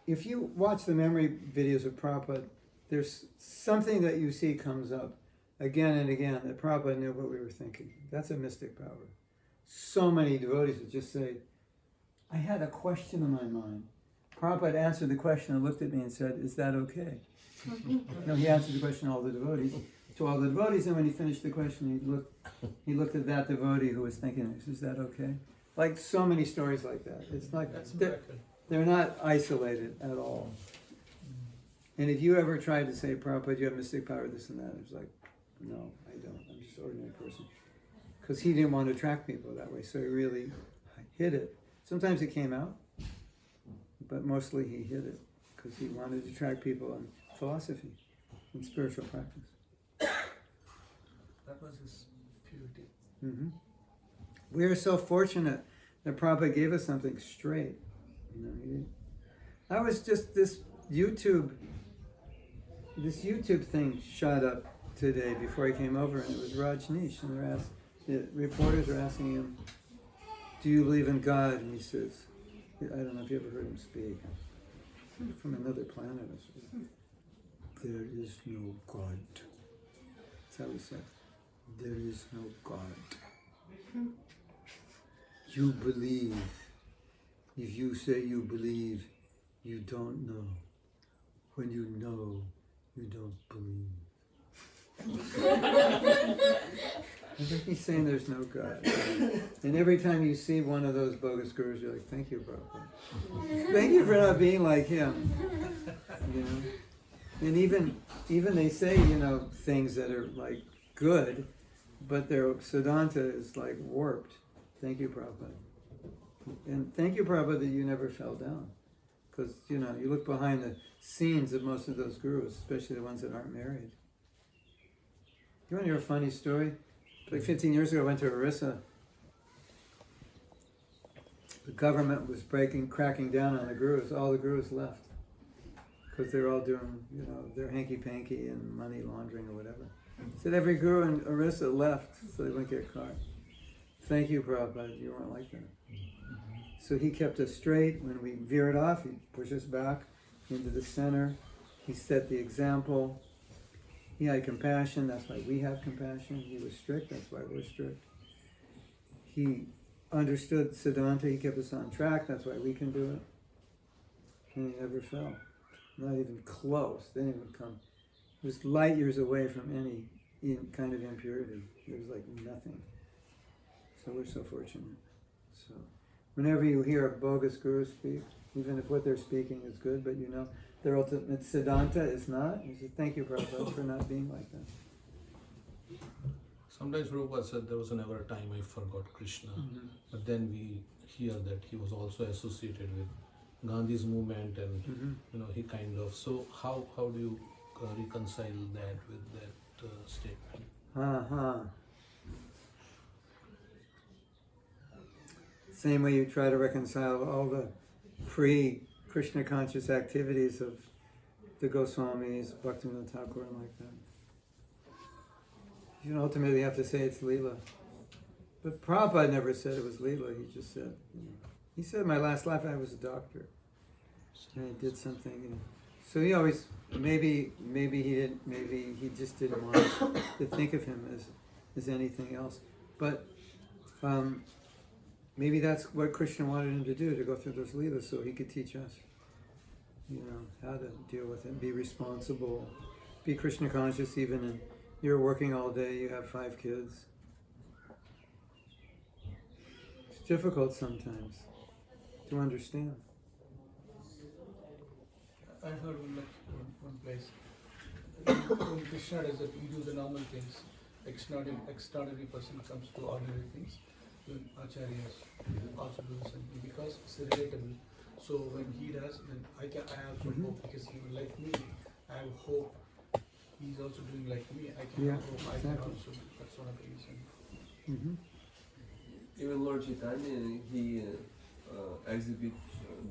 if you watch the memory videos of Prabhupada, there's something that you see comes up again and again that Prabhupada knew what we were thinking. That's a mystic power. So many devotees would just say, I had a question in my mind. Prabhupada answered the question and looked at me and said, "Is that okay?" No, he answered the question to all the devotees. To all the devotees, and when he finished the question, he looked at that devotee who was thinking, "Is that okay?" Like so many stories like that. It's like That's a they're, miracle. they're not isolated at all. And if you ever tried to say, "Prabhupada, you have mystic power, this and that," it's like, "No, I don't. I'm just an ordinary person." Because he didn't want to attract people that way, so he really hid it. Sometimes it came out, but mostly he hid it because he wanted to attract people in philosophy and spiritual practice. That was his purity. Mm-hmm. We are so fortunate that Prabhupada gave us something straight. You know, I was just this YouTube thing shot up today before he came over, and it was Rajneesh, and the reporters are asking him, "Do you believe in God?" And he says, I don't know if you ever heard him speak, from another planet. "There is no God." That's how he said. "There is no God. You believe. If you say you believe, you don't know. When you know, you don't believe." I think he's saying there's no God. And every time you see one of those bogus gurus, you're like, "Thank you, Prabhupada. Thank you for not being like him." You know? And even they say, you know, things that are like good, but their Siddhanta is like warped. Thank you, Prabhupada. And thank you, Prabhupada, that you never fell down. Because, you know, you look behind the scenes of most of those gurus, especially the ones that aren't married. You want to hear a funny story? Like 15 years ago, I went to Orissa. The government was cracking down on the gurus. All the gurus left. Because they're all doing, you know, their hanky-panky and money laundering or whatever. Said every guru in Orissa left so they wouldn't get caught. Thank you, Prabhupada. You weren't like that. So he kept us straight. When we veered off, he pushed us back into the center. He set the example. He had compassion. That's why we have compassion. He was strict. That's why we're strict. He understood Siddhanta. He kept us on track. That's why we can do it. And he never fell. Not even close. They didn't even come. It was light years away from any kind of impurity. It was like nothing. So we're so fortunate. So whenever you hear a bogus guru speak, even if what they're speaking is good, but you know their ultimate Siddhanta is not, you say, "Thank you, Prabhupada, for not being like that." Sometimes Prabhupada said there was never a time I forgot Krishna, but then we hear that he was also associated with Gandhi's movement, and you know he kind of. So how do you reconcile that with that statement? Same way you try to reconcile all the pre-Krishna conscious activities of the Goswamis, Bhaktivinoda Thakur, and like that. You ultimately have to say it's Leela. But Prabhupada never said it was Leela. He just said, you know, he said, "My last life I was a doctor, and I did something." You know. So he always, maybe he just didn't want us to think of him as anything else. But maybe that's what Krishna wanted him to do, to go through those Leelas so he could teach us, you know, how to deal with it, be responsible, be Krishna conscious even in, you're working all day, you have 5 kids. It's difficult sometimes to understand. I heard one place, when Krishna does it, we do the normal things. Extraordinary person comes to ordinary things. When acharyas also do the same thing because it's relatable. So when he does, then I also hope, because he will like me. I have hope he's also doing like me. I can hope I can also. That's one of the reasons. Even Lord Chaitanya, he exhibit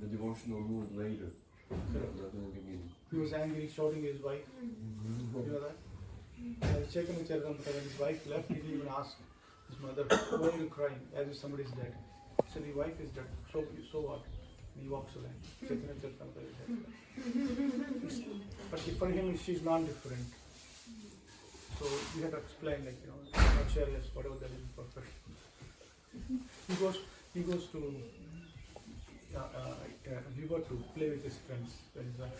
the devotional mood later, not in the beginning. He was angry, shouting at his wife. You know that? I was checking with Chaitanya, but when his wife left, he didn't even ask his mother, "Why are you crying?" As if somebody is dead. So the wife is dead. So what? And he walks away. Chaitanya Charitamrita is dead. But for him, she's non-different. So we have to explain, like, you know, acharyas, whatever that is perfect. He goes to river to play with his friends. That is that.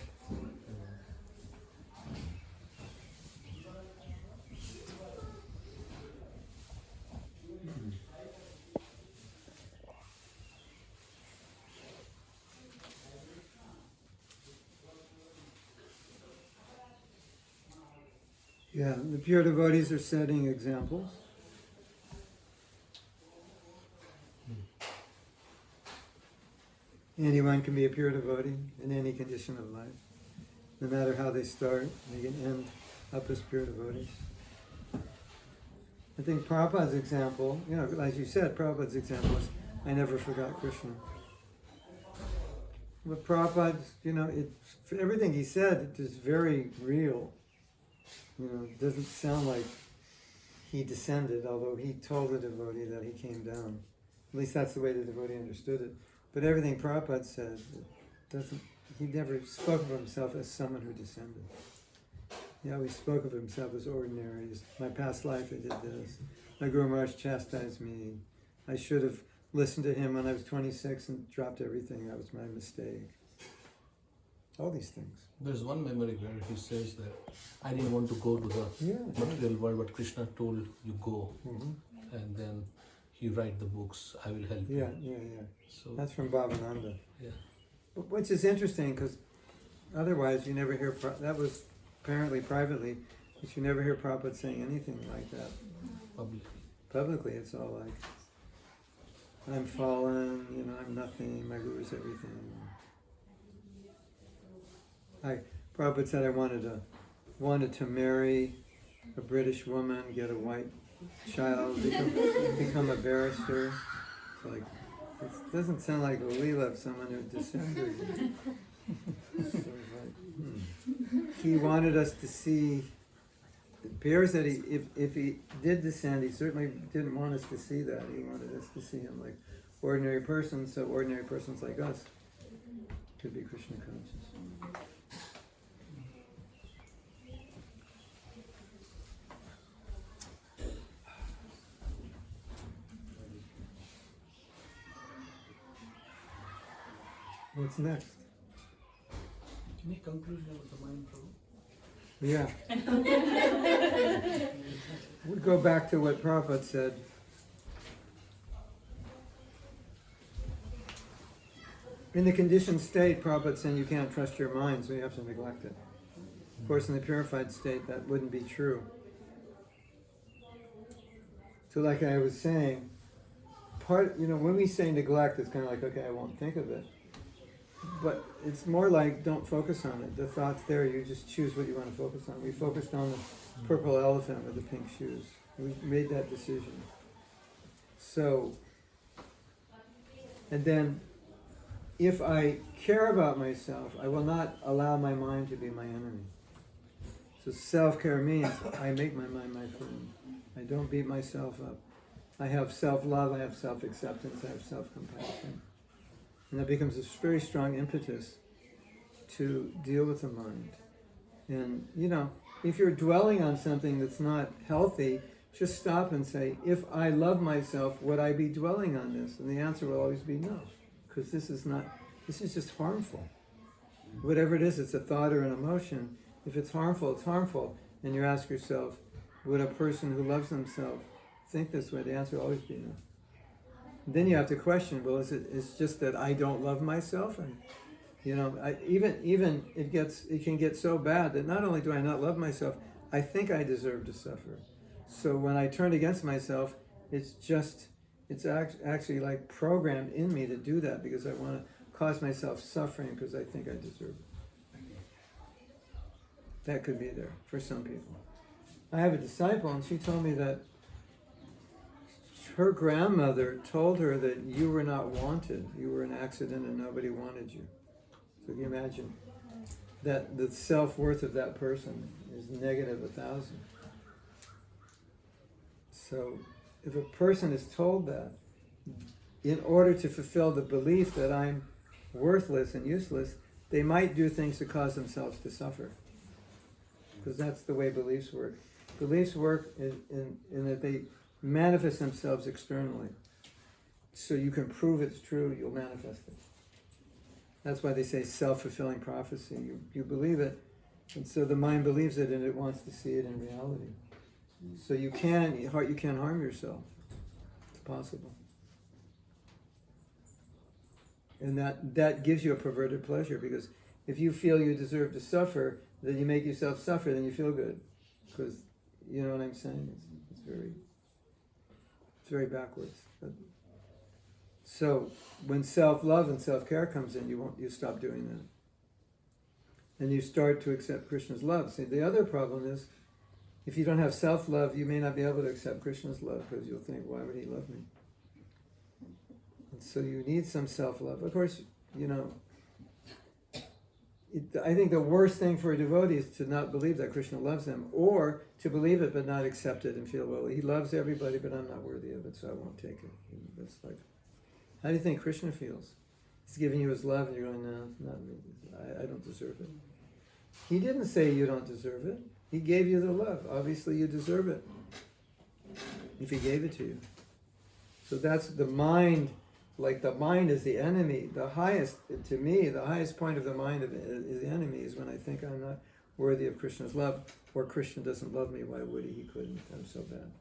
Yeah, the pure devotees are setting examples. Anyone can be a pure devotee in any condition of life. No matter how they start, they can end up as pure devotees. I think Prabhupada's example, as you said, Prabhupada's example is, I never forgot Krishna. But Prabhupada's, everything he said is very real. It doesn't sound like he descended, although he told the devotee that he came down. At least that's the way the devotee understood it. But everything Prabhupada says, he never spoke of himself as someone who descended. He always spoke of himself as ordinary. My past life I did this. My Guru Maharaj chastised me. I should have listened to him when I was 26 and dropped everything. That was my mistake. All these things. There's one memory where he says that I didn't want to go to the material world, but Krishna told you go. Mm-hmm. And then he write the books, I will help you. Yeah. So that's from Bhavananda. Yeah. Which is interesting because otherwise you never hear, that was apparently privately, but you never hear Prabhupada saying anything like that. Publicly it's all like, I'm fallen, I'm nothing, my Guru's everything. Prabhupada said I wanted to marry a British woman, get a white child, become a barrister. It's like, it doesn't sound like a Leela of someone who descended. So it's like, He wanted us to see, it appears that if he did descend, he certainly didn't want us to see that. He wanted us to see him like ordinary persons, so ordinary persons like us could be Krishna conscious. What's next? Any conclusion about the mind, Prabhu? Yeah. We go back to what Prabhupada said. In the conditioned state, Prabhupada saying you can't trust your mind, so you have to neglect it. Of course, in the purified state, that wouldn't be true. So like I was saying, when we say neglect, it's kind of like, okay, I won't think of it. But it's more like don't focus on it. The thought's there, you just choose what you want to focus on. We focused on the purple elephant with the pink shoes. We made that decision. So, and then if I care about myself, I will not allow my mind to be my enemy. So self-care means I make my mind my friend. I don't beat myself up. I have self-love, I have self-acceptance, I have self-compassion. And that becomes a very strong impetus to deal with the mind. And, if you're dwelling on something that's not healthy, just stop and say, if I love myself, would I be dwelling on this? And the answer will always be no, because this is just harmful. Whatever it is, it's a thought or an emotion. If it's harmful, it's harmful. And you ask yourself, would a person who loves themselves think this way? The answer will always be no. Then you have to question, well, it's just that I don't love myself? And, even it can get so bad that not only do I not love myself, I think I deserve to suffer. So when I turn against myself, it's actually like programmed in me to do that because I want to cause myself suffering because I think I deserve it. That could be there for some people. I have a disciple and she told me that her grandmother told her that you were not wanted. You were an accident and nobody wanted you. So can you imagine that the self-worth of that person is negative 1,000. So if a person is told that, in order to fulfill the belief that I'm worthless and useless, they might do things to cause themselves to suffer. Because that's the way beliefs work. Beliefs work in that they manifest themselves externally. So you can prove it's true, you'll manifest it. That's why they say self-fulfilling prophecy. You believe it, and so the mind believes it, and it wants to see it in reality. So you can't harm yourself. It's possible. And that gives you a perverted pleasure, because if you feel you deserve to suffer, then you make yourself suffer, then you feel good. Because, you know what I'm saying? It's very backwards. So when self-love and self-care comes in, you stop doing that. And you start to accept Krishna's love. See, the other problem is, if you don't have self-love, you may not be able to accept Krishna's love, because you'll think, why would he love me? And so you need some self-love. Of course, you know, I think the worst thing for a devotee is to not believe that Krishna loves them, or to believe it but not accept it and feel, well, he loves everybody, but I'm not worthy of it, so I won't take it. And that's like, how do you think Krishna feels? He's giving you his love, and you're going, no, not me. I don't deserve it. He didn't say you don't deserve it. He gave you the love. Obviously, you deserve it if he gave it to you. So that's the mind. Like, the mind is the enemy. The highest, to me, the highest point of the mind is the enemy is when I think I'm not worthy of Krishna's love, or Krishna doesn't love me. Why would he? He couldn't. I'm so bad.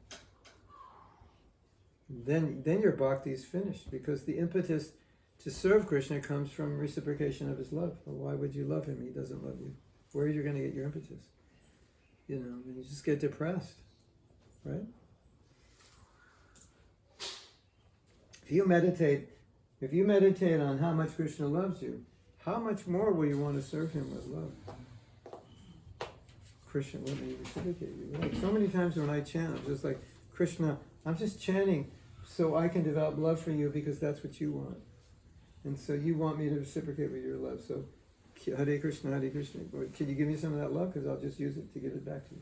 Then your bhakti is finished, because the impetus to serve Krishna comes from reciprocation of his love. Well, why would you love him? He doesn't love you. Where are you going to get your impetus? You know, and you just get depressed, right? If you meditate on how much Krishna loves you, how much more will you want to serve him with love? Krishna, let me reciprocate you. Like, so many times when I chant, I'm just like, Krishna, I'm just chanting so I can develop love for you, because that's what you want. And so you want me to reciprocate with your love. So Hare Krishna, Hare Krishna. Can you give me some of that love? Because I'll just use it to give it back to you.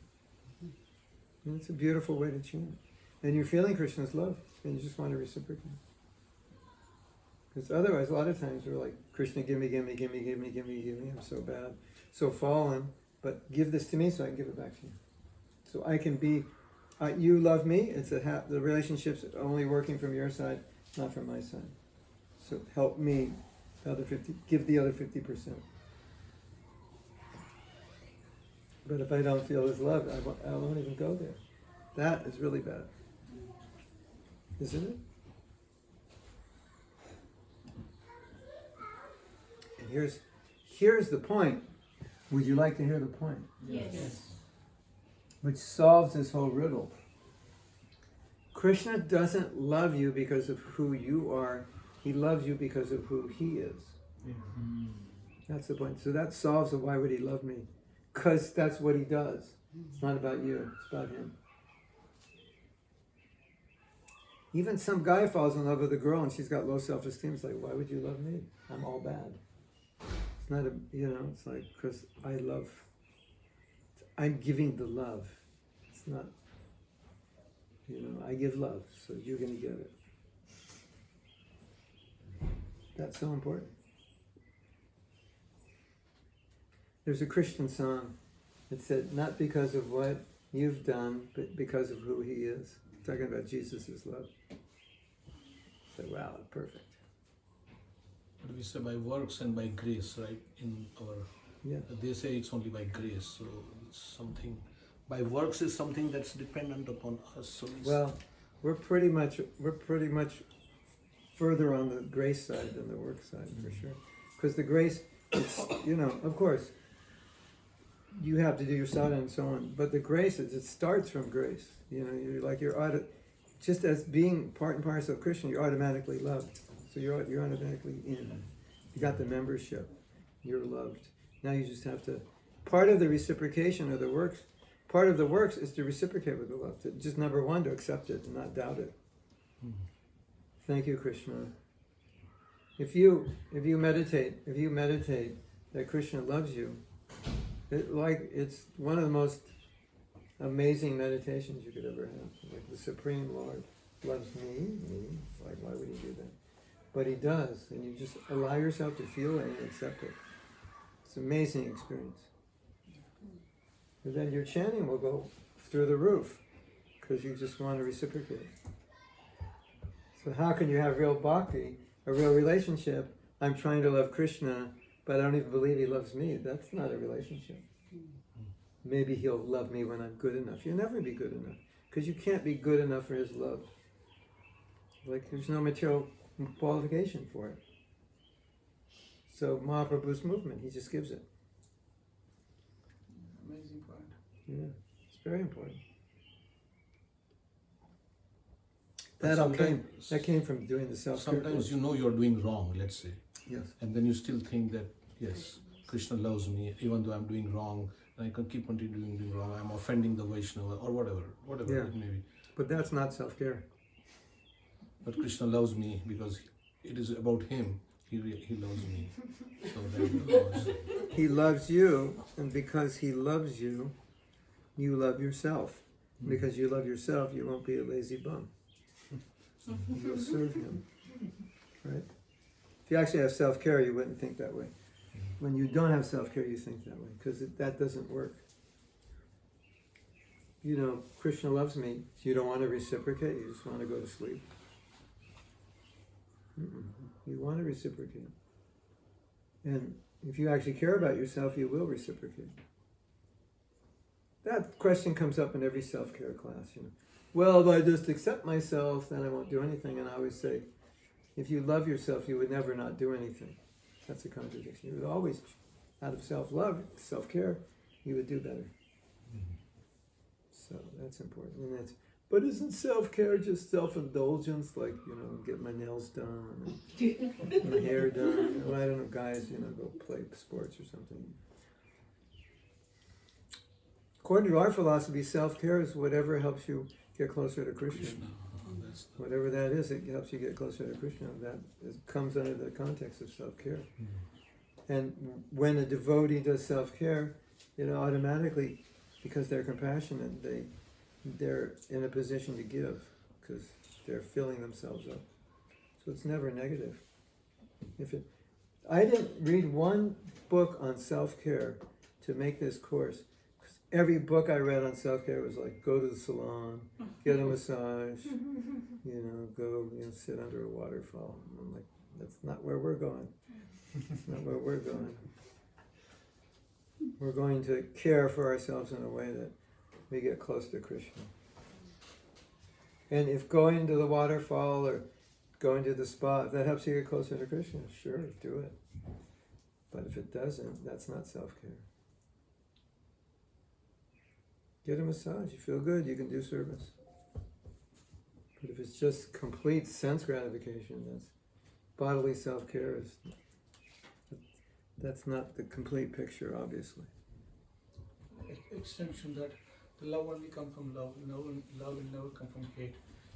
And it's a beautiful way to chant. And you're feeling Krishna's love, and you just want to reciprocate. Because otherwise, a lot of times we're like, Krishna, give me, I'm so bad, so fallen, but give this to me so I can give it back to you. So I can be, you love me, it's the relationship's only working from your side, not from my side. So help me, give the other 50%. But if I don't feel his love, I won't even go there. That is really bad. Isn't it? And here's the point. Would you like to hear the point? Yes. Which solves this whole riddle. Krishna doesn't love you because of who you are. He loves you because of who he is. Yeah. That's the point. So that solves the why would he love me? Because that's what he does. It's not about you. It's about him. Even some guy falls in love with a girl and she's got low self-esteem. It's like, why would you love me? I'm all bad. It's not it's like, because I'm giving the love. It's not, I give love, so you're going to get it. That's so important. There's a Christian song that said, not because of what you've done, but because of who he is. Talking about Jesus' love. So, wow, perfect. But we say by works and by grace, right? They say it's only by grace. So it's something. By works is something that's dependent upon us. So we're pretty much further on the grace side than the work side, for sure. Because the grace, it's, of course, you have to do your sadhana and so on. But the grace, it starts from grace. Just as being part and parcel of Krishna, you're automatically loved. So you're automatically in. You got the membership. You're loved. Now you just have to. Part of the reciprocation of the works, part of the works is to reciprocate with the love. Just number one, to accept it and not doubt it. Thank you, Krishna. If you meditate that Krishna loves you, it's one of the most amazing meditations you could ever have. Like the Supreme Lord loves me. Like, why would he do that? But he does, and you just allow yourself to feel it and accept it. It's an amazing experience. And then your chanting will go through the roof, because you just want to reciprocate. So how can you have real bhakti, a real relationship, I'm trying to love Krishna, but I don't even believe he loves me. That's not a relationship. Maybe he'll love me when I'm good enough. You'll never be good enough, because you can't be good enough for his love. Like, there's no material qualification for it. So Mahaprabhu's movement, he just gives it. Amazing point. Yeah, it's very important. But That came from doing the self-care. Sometimes you know you're doing wrong, let's say, Yes. and then you still think that, yes, Krishna loves me, even though I'm doing wrong, and I can keep continuing doing wrong, I'm offending the Vaishnava, or whatever Yeah. it may be. But that's not self-care. But Krishna loves me because it is about him. He loves me. So there you go. He loves you, and because he loves you, you love yourself. Because you love yourself, you won't be a lazy bum. You'll serve him. Right? If you actually have self-care, you wouldn't think that way. When you don't have self-care, you think that way, because that doesn't work. You know, Krishna loves me. You don't want to reciprocate, you just want to go to sleep. You want to reciprocate. And if you actually care about yourself, you will reciprocate. That question comes up in every self-care class, you know. Well, if I just accept myself, then I won't do anything. And I always say, if you love yourself, you would never not do anything. That's a contradiction. You would always, out of self-love, self-care, you would do better. So that's important. But isn't self-care just self-indulgence, like, you know, get my nails done, and my hair done? Well, I don't know, guys, you know, go play sports or something. According to our philosophy, self-care is whatever helps you get closer to Krishna. Whatever that is, it helps you get closer to Krishna. That comes under the context of self-care. And when a devotee does self-care, you know, automatically, because they're compassionate, they're in a position to give, because they're filling themselves up. So it's never negative. I didn't read one book on self-care to make this course. Every book I read on self-care was like, go to the salon, get a massage, you know, go, you know, sit under a waterfall. And I'm like, that's not where we're going. That's not where we're going. We're going to care for ourselves in a way that we get close to Krishna. And if going to the waterfall or going to the spa, if that helps you get closer to Krishna, sure, do it. But if it doesn't, that's not self-care. Get a massage, you feel good, you can do service. But if it's just complete sense gratification, that's bodily self-care, that's not the complete picture, obviously. Extension that the love only comes from love, love will never come from hate.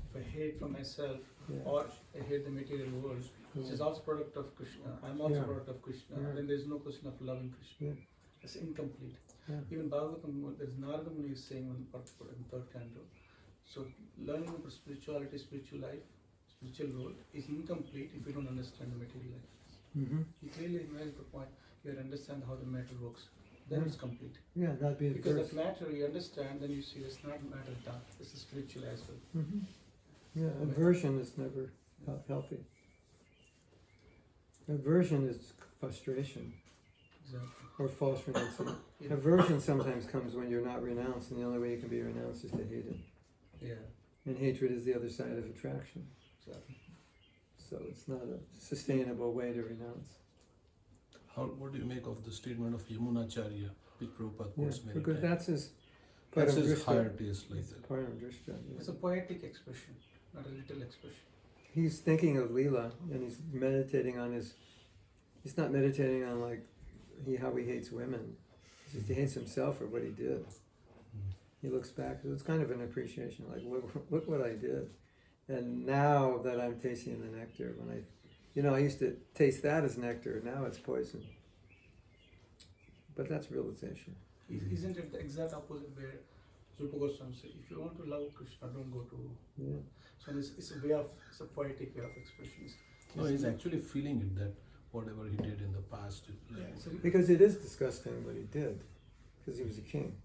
If I hate from myself, or I hate the material world, which is also product of Krishna, I'm also product of Krishna, then there's no question of loving Krishna. It's incomplete. Even Bhagavatam, there's Narada Muni is saying in third canto. So learning about spirituality, spiritual life, spiritual world is incomplete if you don't understand the material life. He clearly made the point, you understand how the matter works. Then it's complete. Yeah, that'd be the Because first. that matter you understand, then you see it's not matter done. This is spiritual as well. Yeah, aversion is never healthy. Aversion is frustration. Exactly. Or false renunciation. Aversion sometimes comes when you're not renounced, and the only way you can be renounced is to hate it. Yeah. And hatred is the other side of attraction. Exactly. So it's not a sustainable way to renounce. What do you make of the statement of Yamunacharya, which Prabhupada quotes many because times? that's his That's his Paramdrishta. higher taste, like that. Paramdrishta, yeah. It's a poetic expression, not a little expression. He's thinking of Leela, and he's meditating on he's not meditating on like how he hates women. He hates himself for what he did. He looks back, so it's kind of an appreciation, like look what I did. And now that I'm tasting the nectar, I used to taste that as nectar, now it's poison. But that's realization. Isn't it the exact opposite where Rupa Goswami said, if you want to love Krishna, don't go to... Yeah. So it's a poetic way of expression. No, he's actually feeling it, that whatever he did in the past. Because it is disgusting what he did, because he was a king.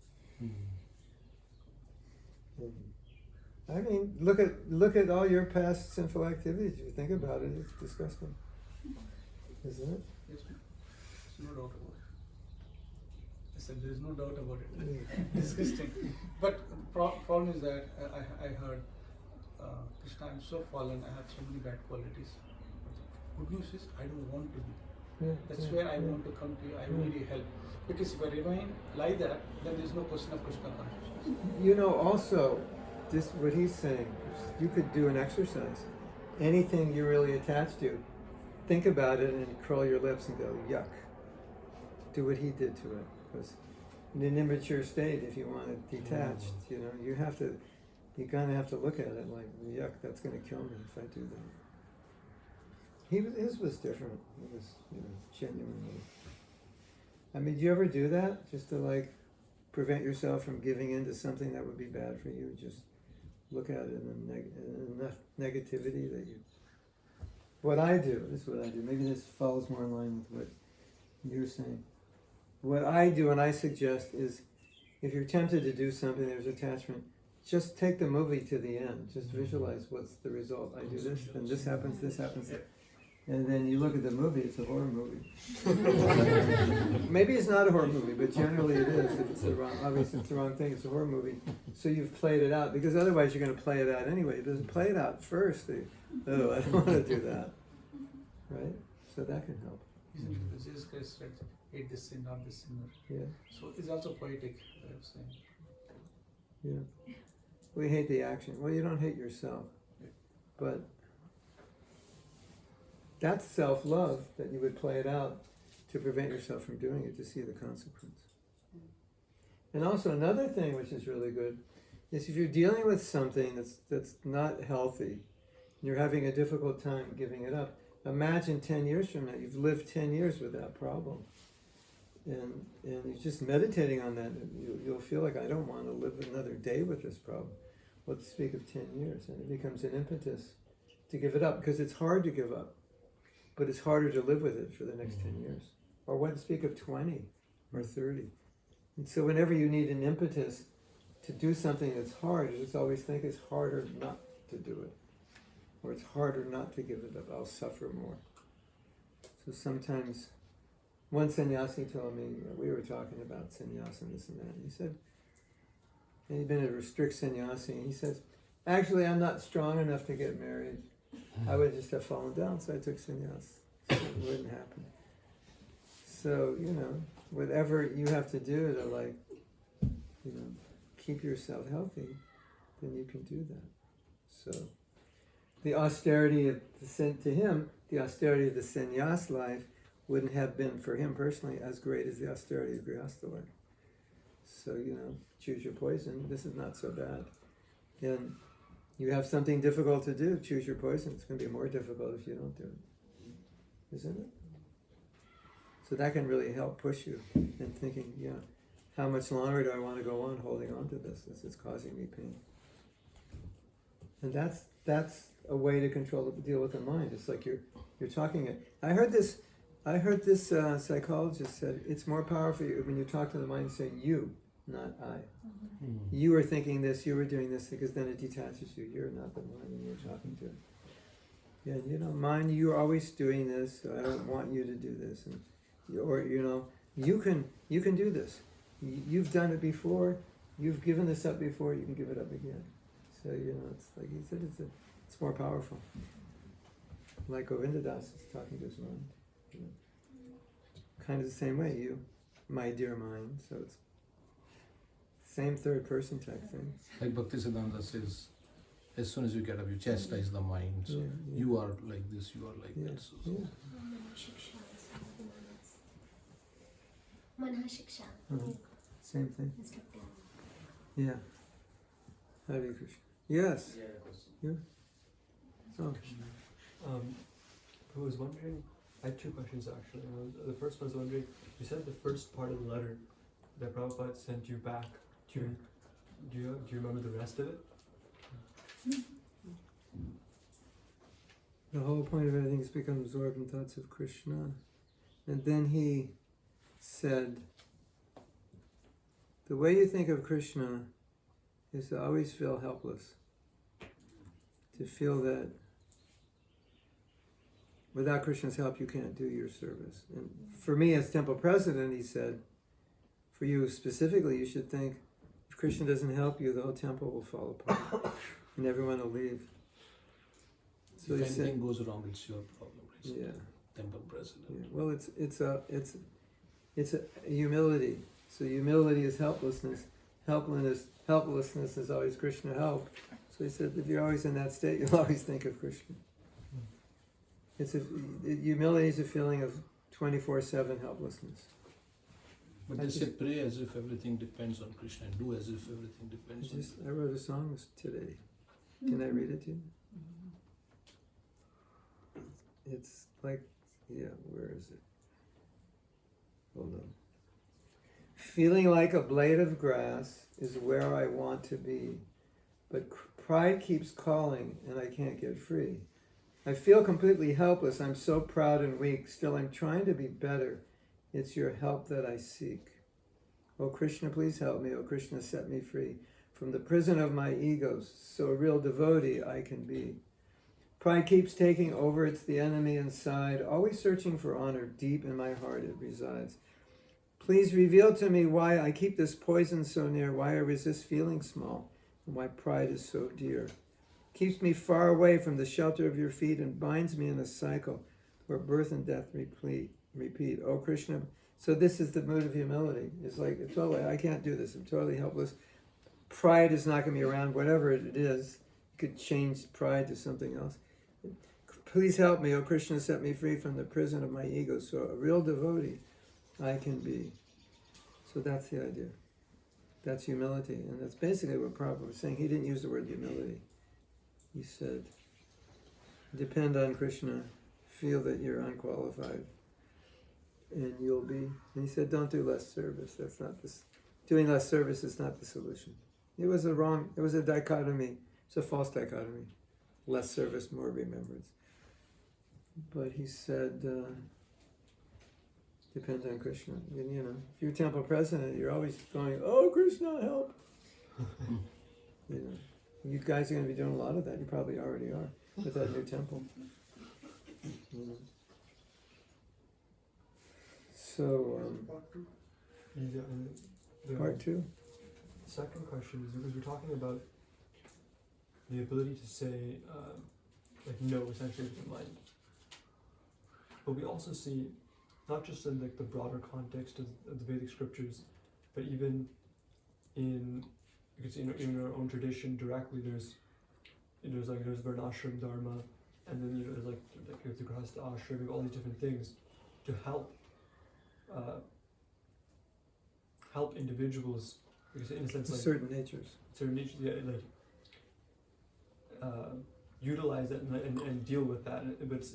I mean, look at all your past sinful activities. If you think about it, it's disgusting. isn't it? Yes, ma'am. There's no doubt about it. I said there's no doubt about it. Yeah. Disgusting. But the problem is that I heard Krishna, I'm so fallen, I have so many bad qualities. But the good news is I don't want to be. Yeah, That's yeah, where I yeah. want to come to you. I need your help. Because if I remain like that, then there's no question of Krishna consciousness. You know, also, this what he's saying, you could do an exercise. Anything you're really attached to, think about it and curl your lips and go, yuck. Do what he did to it. Because in an immature state, if you want it detached, you know, you kind of have to look at it like, yuck, that's going to kill me if I do that. His was different. It was, you know, genuinely. I mean, do you ever do that? Just to like prevent yourself from giving in to something that would be bad for you? Just look at it in enough negativity that you... What I do, this is what I do. Maybe this falls more in line with what you're saying. What I do and I suggest is, if you're tempted to do something, there's attachment, just take the movie to the end. Just visualize what's the result. I do this, and this happens, and then you look at the movie, it's a horror movie. Maybe it's not a horror movie, but generally it is. If it's the wrong, obviously it's the wrong thing, it's a horror movie. So you've played it out, because otherwise you're going to play it out anyway. It doesn't play it out first. Oh, I don't want to do that. Right? So that can help. Isn't it? Jesus Christ said, hate this sin, not this sinner. Yeah. So it's also poetic way of saying. Yeah. We hate the action. Well, you don't hate yourself. But that's self-love, that you would play it out to prevent yourself from doing it, to see the consequence. And also another thing which is really good is if you're dealing with something that's not healthy, you're having a difficult time giving it up, imagine 10 years from now, you've lived 10 years with that problem. And you're just meditating on that, and you'll feel like, I don't want to live another day with this problem. What to speak of 10 years? And it becomes an impetus to give it up, because it's hard to give up. But it's harder to live with it for the next 10 years. Or what to speak of 20 or 30. And so whenever you need an impetus to do something that's hard, you just always think it's harder not to do it. Or it's harder not to give it up. I'll suffer more. So sometimes, one sannyasi told me, we were talking about sannyasa and this and that, and he said, and he'd been a strict sannyasi, and he says, actually I'm not strong enough to get married. I would just have fallen down, so I took sannyas. So it wouldn't happen. So, you know, whatever you have to do to, like, you know, keep yourself healthy, then you can do that. So, the austerity of to him, the austerity of the sannyas life wouldn't have been for him personally as great as the austerity of grihastha life. So, you know, choose your poison. This is not so bad. And you have something difficult to do, choose your poison. It's going to be more difficult if you don't do it. Isn't it? So that can really help push you in thinking, yeah, how much longer do I want to go on holding on to this? This is causing me pain. And that's a way to deal with the mind. It's like you're talking it. I heard this psychologist said, it's more powerful when you talk to the mind and say you, not I. You were thinking this, you were doing this, because then it detaches you. You're not the mind you're talking to. Yeah, you know, mind, you're always doing this, so I don't want you to do this. Or, you know, you can do this. You've done it before, you've given this up before, you can give it up again. So, you know, it's like he said, it's more powerful. Like Govinda Das is talking to his mind. You know. Kind of the same way, you, my dear mind, so it's same third person type thing. Like Bhaktisiddhanta says, as soon as you get up, you chastise the mind. So Yeah. you are like this, you are like Yeah. that. So, Yeah. Manha Shiksha. Same thing. Instructing. Yeah. Hare Krishna. Yes. Yeah, question. Yeah. So, I was wondering, I had two questions actually. The first one was wondering, you said the first part of the letter that Prabhupada sent you back. Do you remember the rest of it? the whole point of everything is to become absorbed in thoughts of Krishna. And then he said, the way you think of Krishna is to always feel helpless. To feel that without Krishna's help, you can't do your service. And for me, as temple president, he said, for you specifically, you should think, if Krishna doesn't help you, the whole temple will fall apart, and everyone will leave. So If he said, anything goes wrong, it's your problem, right? yeah. Temple president. Yeah, well, it's a humility. So humility is helplessness. Helplessness is always Krishna help. So he said, if you're always in that state, you'll always think of Krishna. Humility is a feeling of 24/7 helplessness. But I they just- say pray as if everything depends on Krishna and do as if everything depends on I wrote a song today. Can I read it to you? It's like, yeah, where is it? Hold on. Feeling like a blade of grass is where I want to be, but pride keeps calling and I can't get free. I feel completely helpless. I'm so proud and weak. Still, I'm trying to be better. It's your help that I seek. Oh Krishna, please help me. Oh Krishna, set me free from the prison of my egos, so a real devotee I can be. Pride keeps taking over. It's the enemy inside, always searching for honor. Deep in my heart it resides. Please reveal to me why I keep this poison so near, why I resist feeling small, and why pride is so dear. Keeps me far away from the shelter of your feet and binds me in a cycle where birth and death repeat. Oh Krishna, so this is the mood of humility. It's like, totally, I can't do this. I'm totally helpless. Pride is not going to be around, whatever it is. You could change pride to something else. Please help me, oh Krishna, set me free from the prison of my ego, so a real devotee I can be. So that's the idea. That's humility. And that's basically what Prabhupada was saying. He didn't use the word humility. He said, depend on Krishna, feel that you're unqualified, and you'll be. And he said, don't do less service. That's not this. Doing less service is not the solution. It was a dichotomy. It's a false dichotomy. Less service, more remembrance. But he said, depend on Krishna. You know, if you're temple president, you're always going, oh, Krishna, help. You know, you guys are going to be doing a lot of that. You probably already are with that new temple. You know. So, Yeah, the part two. second question is because we're talking about the ability to say like no essentially with the mind, but we also see not just in like the broader context of the Vedic scriptures, but even in, because you know, even in our own tradition directly there's varnashram dharma, and then there's the grahastha ashram, all these different things to help individuals, because in a sense like Certain natures. utilize that and deal with that, but it's,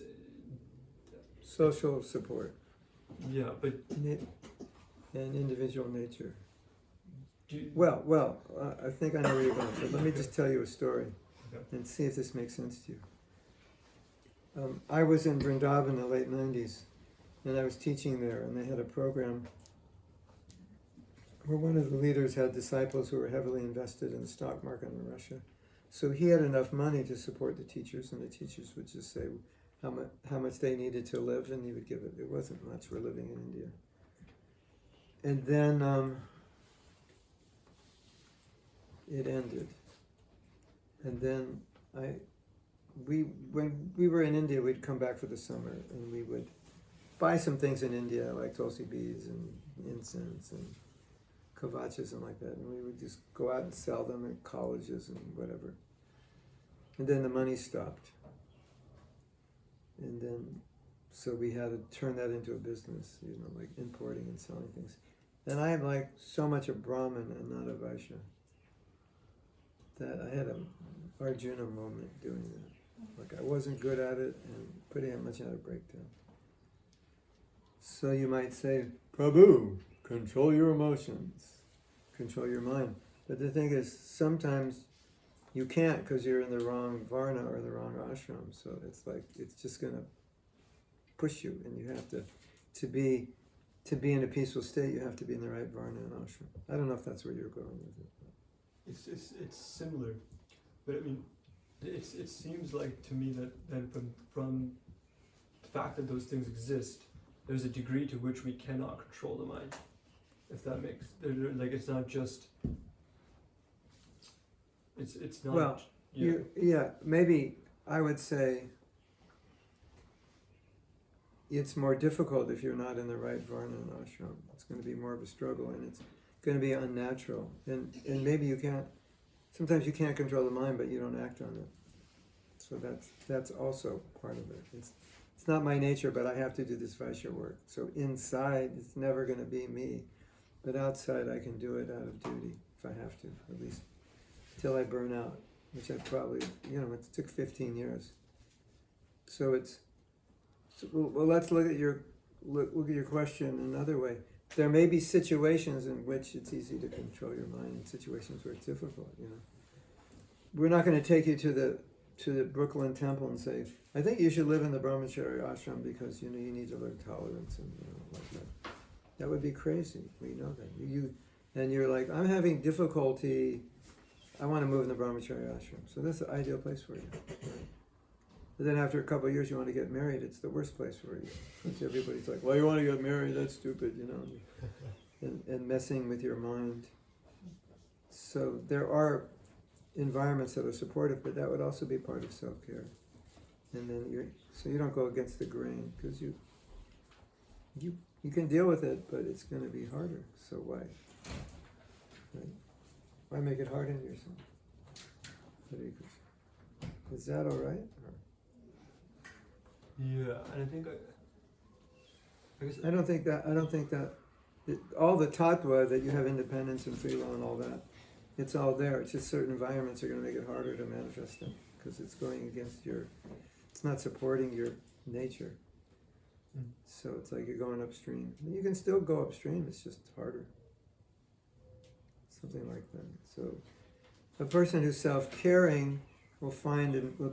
Social support. yeah, but And individual nature. do you, Well, I think I know where you're going, but let me just tell you a story Okay. and see if this makes sense to you. I was in Vrindavan in the late 90s, and I was teaching there, and they had a program where one of the leaders had disciples who were heavily invested in the stock market in Russia. So he had enough money to support the teachers, and the teachers would just say how much they needed to live, and he would give it. It wasn't much. We're living in India. And then it ended. And then when we were in India, we'd come back for the summer, and we would buy some things in India, like tulsi beads and incense and kavachas and like that, and we would just go out and sell them at colleges and whatever. And then the money stopped. And then, so we had to turn that into a business, you know, like importing and selling things. And I am like so much a Brahmin and not a Vaishya that I had a Arjuna moment doing that. Like I wasn't good at it and pretty much had a breakdown. So you might say, Prabhu, control your emotions, control your mind. But the thing is, sometimes you can't because you're in the wrong varna or the wrong ashram. So it's like, it's just going to push you, and you have to be in a peaceful state, you have to be in the right varna and ashram. I don't know if that's where you're going with it. it's similar, but I mean, it seems like to me that then from fact that those things exist, there's a degree to which we cannot control the mind. If that makes, like, it's not just, it's not, Well, maybe I would say it's more difficult if you're not in the right varna and ashram. It's going to be more of a struggle, and it's going to be unnatural. And maybe you can't, sometimes you can't control the mind, but you don't act on it. So that's also part of it. It's not my nature, but I have to do this Vaishya work. So inside, it's never going to be me. But outside, I can do it out of duty, if I have to, at least till I burn out, which I probably, it took 15 years. So well, let's look at your question another way. There may be situations in which it's easy to control your mind, and situations where it's difficult. We're not going to take you to the Brooklyn Temple and say, I think you should live in the Brahmachari ashram because you need to learn tolerance and like that. That would be crazy. We know that. And you're like, I'm having difficulty. I want to move in the Brahmachari ashram. So that's the ideal place for you. But then after a couple of years, you want to get married. It's the worst place for you. Because everybody's like, well, you want to get married? That's stupid, and messing with your mind. So there are environments that are supportive, but that would also be part of self-care. And then you don't go against the grain, because you can deal with it, but it's going to be harder. So why? Right? Why make it hard on yourself? Is that all right? Yeah, and I think I guess I don't think that all the tattva that you have independence and free will and all that, it's all there. It's just certain environments are going to make it harder to manifest them because it's going against it's not supporting your nature. So it's like you're going upstream. You can still go upstream, it's just harder. Something like that. So a person who's self-caring will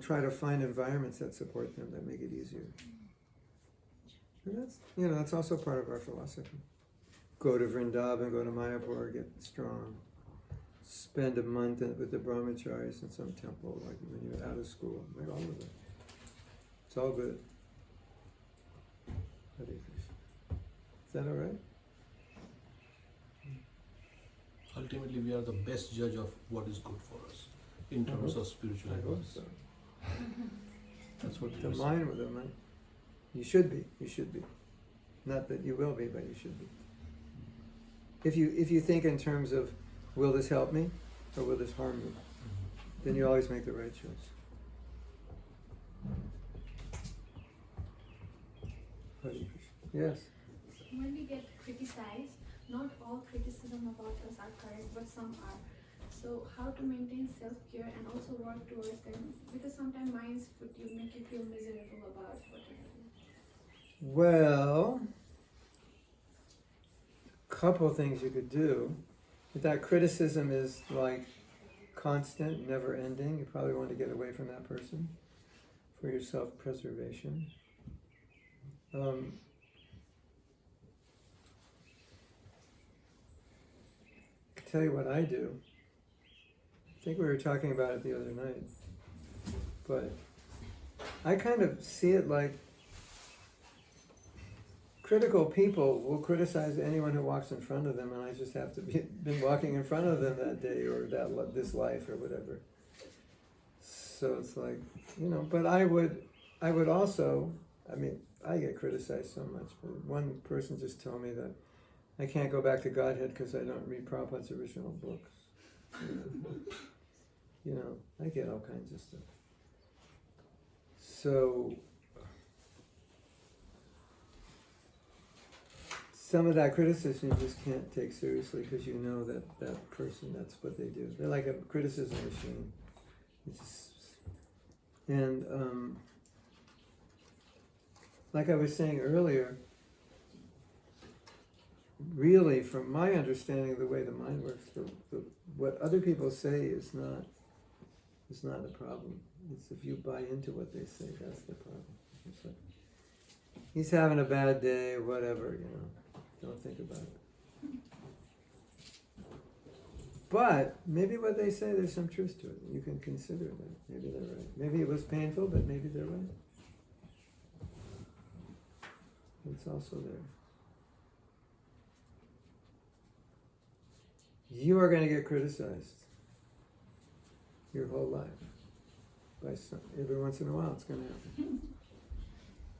try to find environments that support them, that make it easier. And that's also part of our philosophy. Go to Vrindavan, go to Mayapur, get strong. Spend a month with the brahmacharis in some temple, like when you're out of school, like all of it. It's all good. Hare Krishna. Is that all right? Ultimately, we are the best judge of what is good for us in terms of spiritual I hope advice. so. That's what The you mind with the mind. You should be. Not that you will be, but you should be. If you think in terms of, will this help me or will this harm me, then you always make the right choice. Yes. When we get criticized, not all criticism about us are correct, but some are. So how to maintain self-care and also work towards them? Because sometimes minds make you feel miserable about what you're doing. Well, couple things you could do. If that criticism is like constant, never ending, you probably want to get away from that person for your self-preservation. I can tell you what I do. I think we were talking about it the other night, but I kind of see it like critical people will criticize anyone who walks in front of them, and I just have to been walking in front of them that day or this life or whatever. So it's like, but I would also, I get criticized so much. But one person just told me that I can't go back to Godhead because I don't read Prabhupada's original books. I get all kinds of stuff. So some of that criticism you just can't take seriously because you know that person, that's what they do. They're like a criticism machine. Like I was saying earlier, really, from my understanding of the way the mind works, what other people say is not a problem. It's if you buy into what they say, that's the problem. It's like, he's having a bad day, whatever, don't think about it. But maybe what they say, there's some truth to it. You can consider that. Maybe they're right. Maybe it was painful, but maybe they're right. It's also there. You are going to get criticized your whole life. Every once in a while it's going to happen.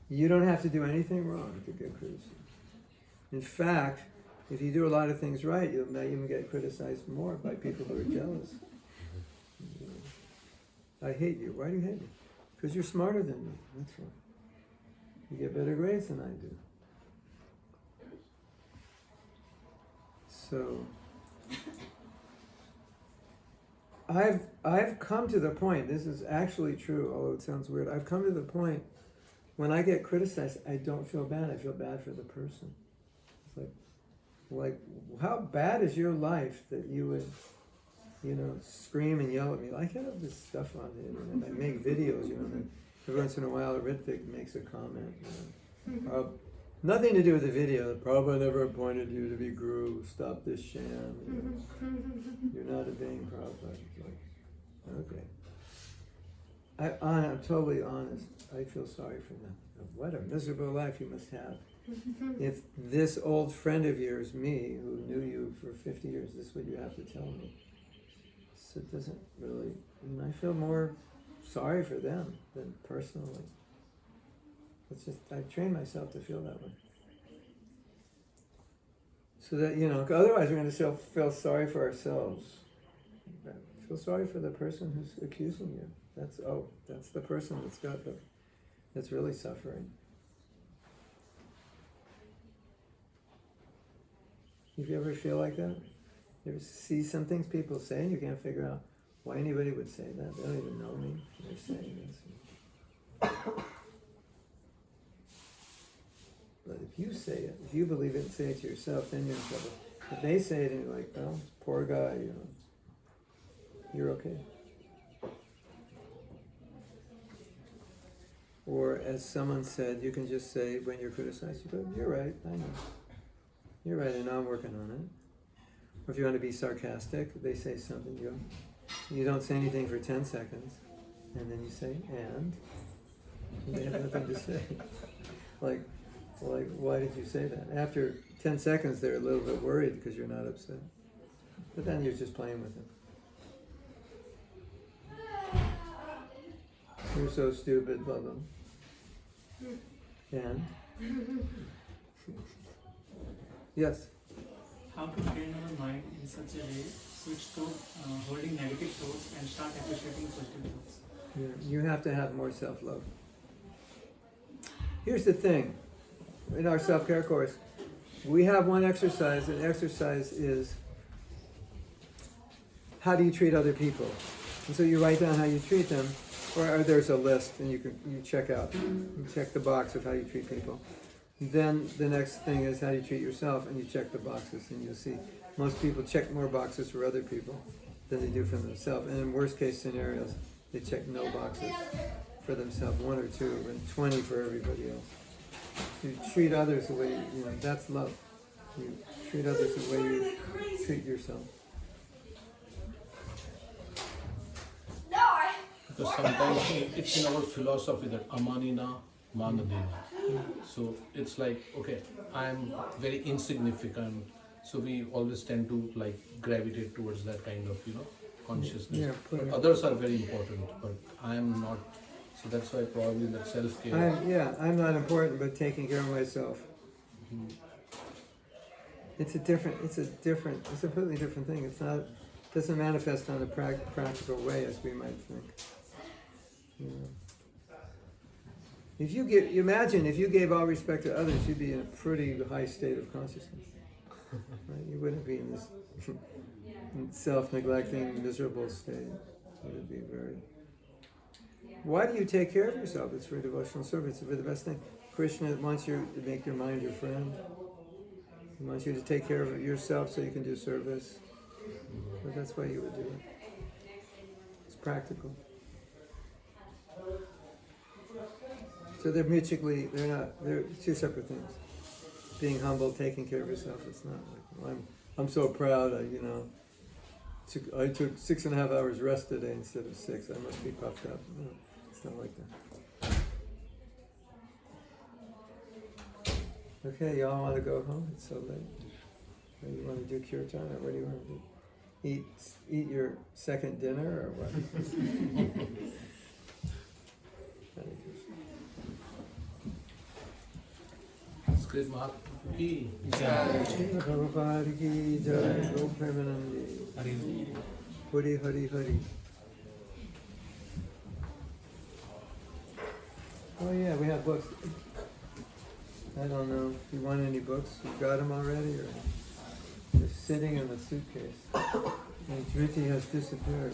You don't have to do anything wrong to get criticized. In fact, if you do a lot of things right, you may even get criticized more by people who are jealous. I hate you. Why do you hate me? Because you're smarter than me. That's why. You get better grades than I do. So I've come to the point, this is actually true, although it sounds weird, I've come to the point when I get criticized, I don't feel bad, I feel bad for the person. It's like how bad is your life that you would, scream and yell at me? I can have this stuff on the internet, I make videos, and every once in a while Ritvik makes a comment. Nothing to do with the video. Prabhupada never appointed you to be guru. Stop this sham. You're not obeying Prabhupada. It's like, okay. I'm totally honest. I feel sorry for them. What a miserable life you must have. If this old friend of yours, me, who knew you for 50 years, this is what you have to tell me. So it doesn't really, I feel more sorry for them than personally. It's just, I train myself to feel that way. So that, otherwise we're going to feel sorry for ourselves. Feel sorry for the person who's accusing you. That's the person that's really suffering. If you ever feel like that? You ever see some things people say and you can't figure out why anybody would say that? They don't even know me. They're saying this. But if you say it, if you believe it and say it to yourself, then you're in trouble. If they say it and you're like, oh, poor guy, you're okay. Or as someone said, you can just say when you're criticized, you go, you're right, I know. You're right, and I'm working on it. Or if you want to be sarcastic, they say something, you don't say anything for 10 seconds, and then you say, and they have nothing to say. Like, why did you say that? After 10 seconds, they're a little bit worried because you're not upset. But then you're just playing with them. You're so stupid, love them. And? Yes? How to train our mind in such a way, switch to holding negative thoughts and start appreciating positive thoughts? Yeah, you have to have more self-love. Here's the thing. In our self-care course, we have one exercise, and the exercise is how do you treat other people? And so you write down how you treat them, or there's a list and you check the box of how you treat people. Then the next thing is how do you treat yourself, and you check the boxes, and you'll see most people check more boxes for other people than they do for themselves. And in worst case scenarios, they check no boxes for themselves, 1 or 2, and 20 for everybody else. You treat others the way, that's love. You treat others the way you treat yourself. Because sometimes it's in our philosophy that amanina manadina. So it's like, okay, I'm very insignificant. So we always tend to gravitate towards that kind of, consciousness. Yeah, but others are very important, but I am not. So that's why probably that self-care. I'm not important, but taking care of myself. Mm-hmm. It's a completely different thing. Doesn't manifest on a practical way as we might think. If you imagine if you gave all respect to others, you'd be in a pretty high state of consciousness. Right? You wouldn't be in this self-neglecting, miserable state. It would be very. Why do you take care of yourself? It's for devotional service. It's for the best thing. Krishna wants you to make your mind your friend. He wants you to take care of yourself so you can do service. But that's why you would do it. It's practical. So they're two separate things. Being humble, taking care of yourself, it's not like, well, I'm so proud, I took 6.5 hours rest today instead of 6, I must be puffed up. No, it's not like that. Okay, y'all want to go home? It's so late. Or you want to do kirtan, or what do you want to do? Eat your second dinner, or what? Hare Krishna. Great Mahatma ki Srila Prabhupada ki jai, Go Premanandi, Hari Hari Hari. Oh yeah, we have books. I don't know if you want any books. You got them already, or they're sitting in the suitcase. And Dhriti has disappeared.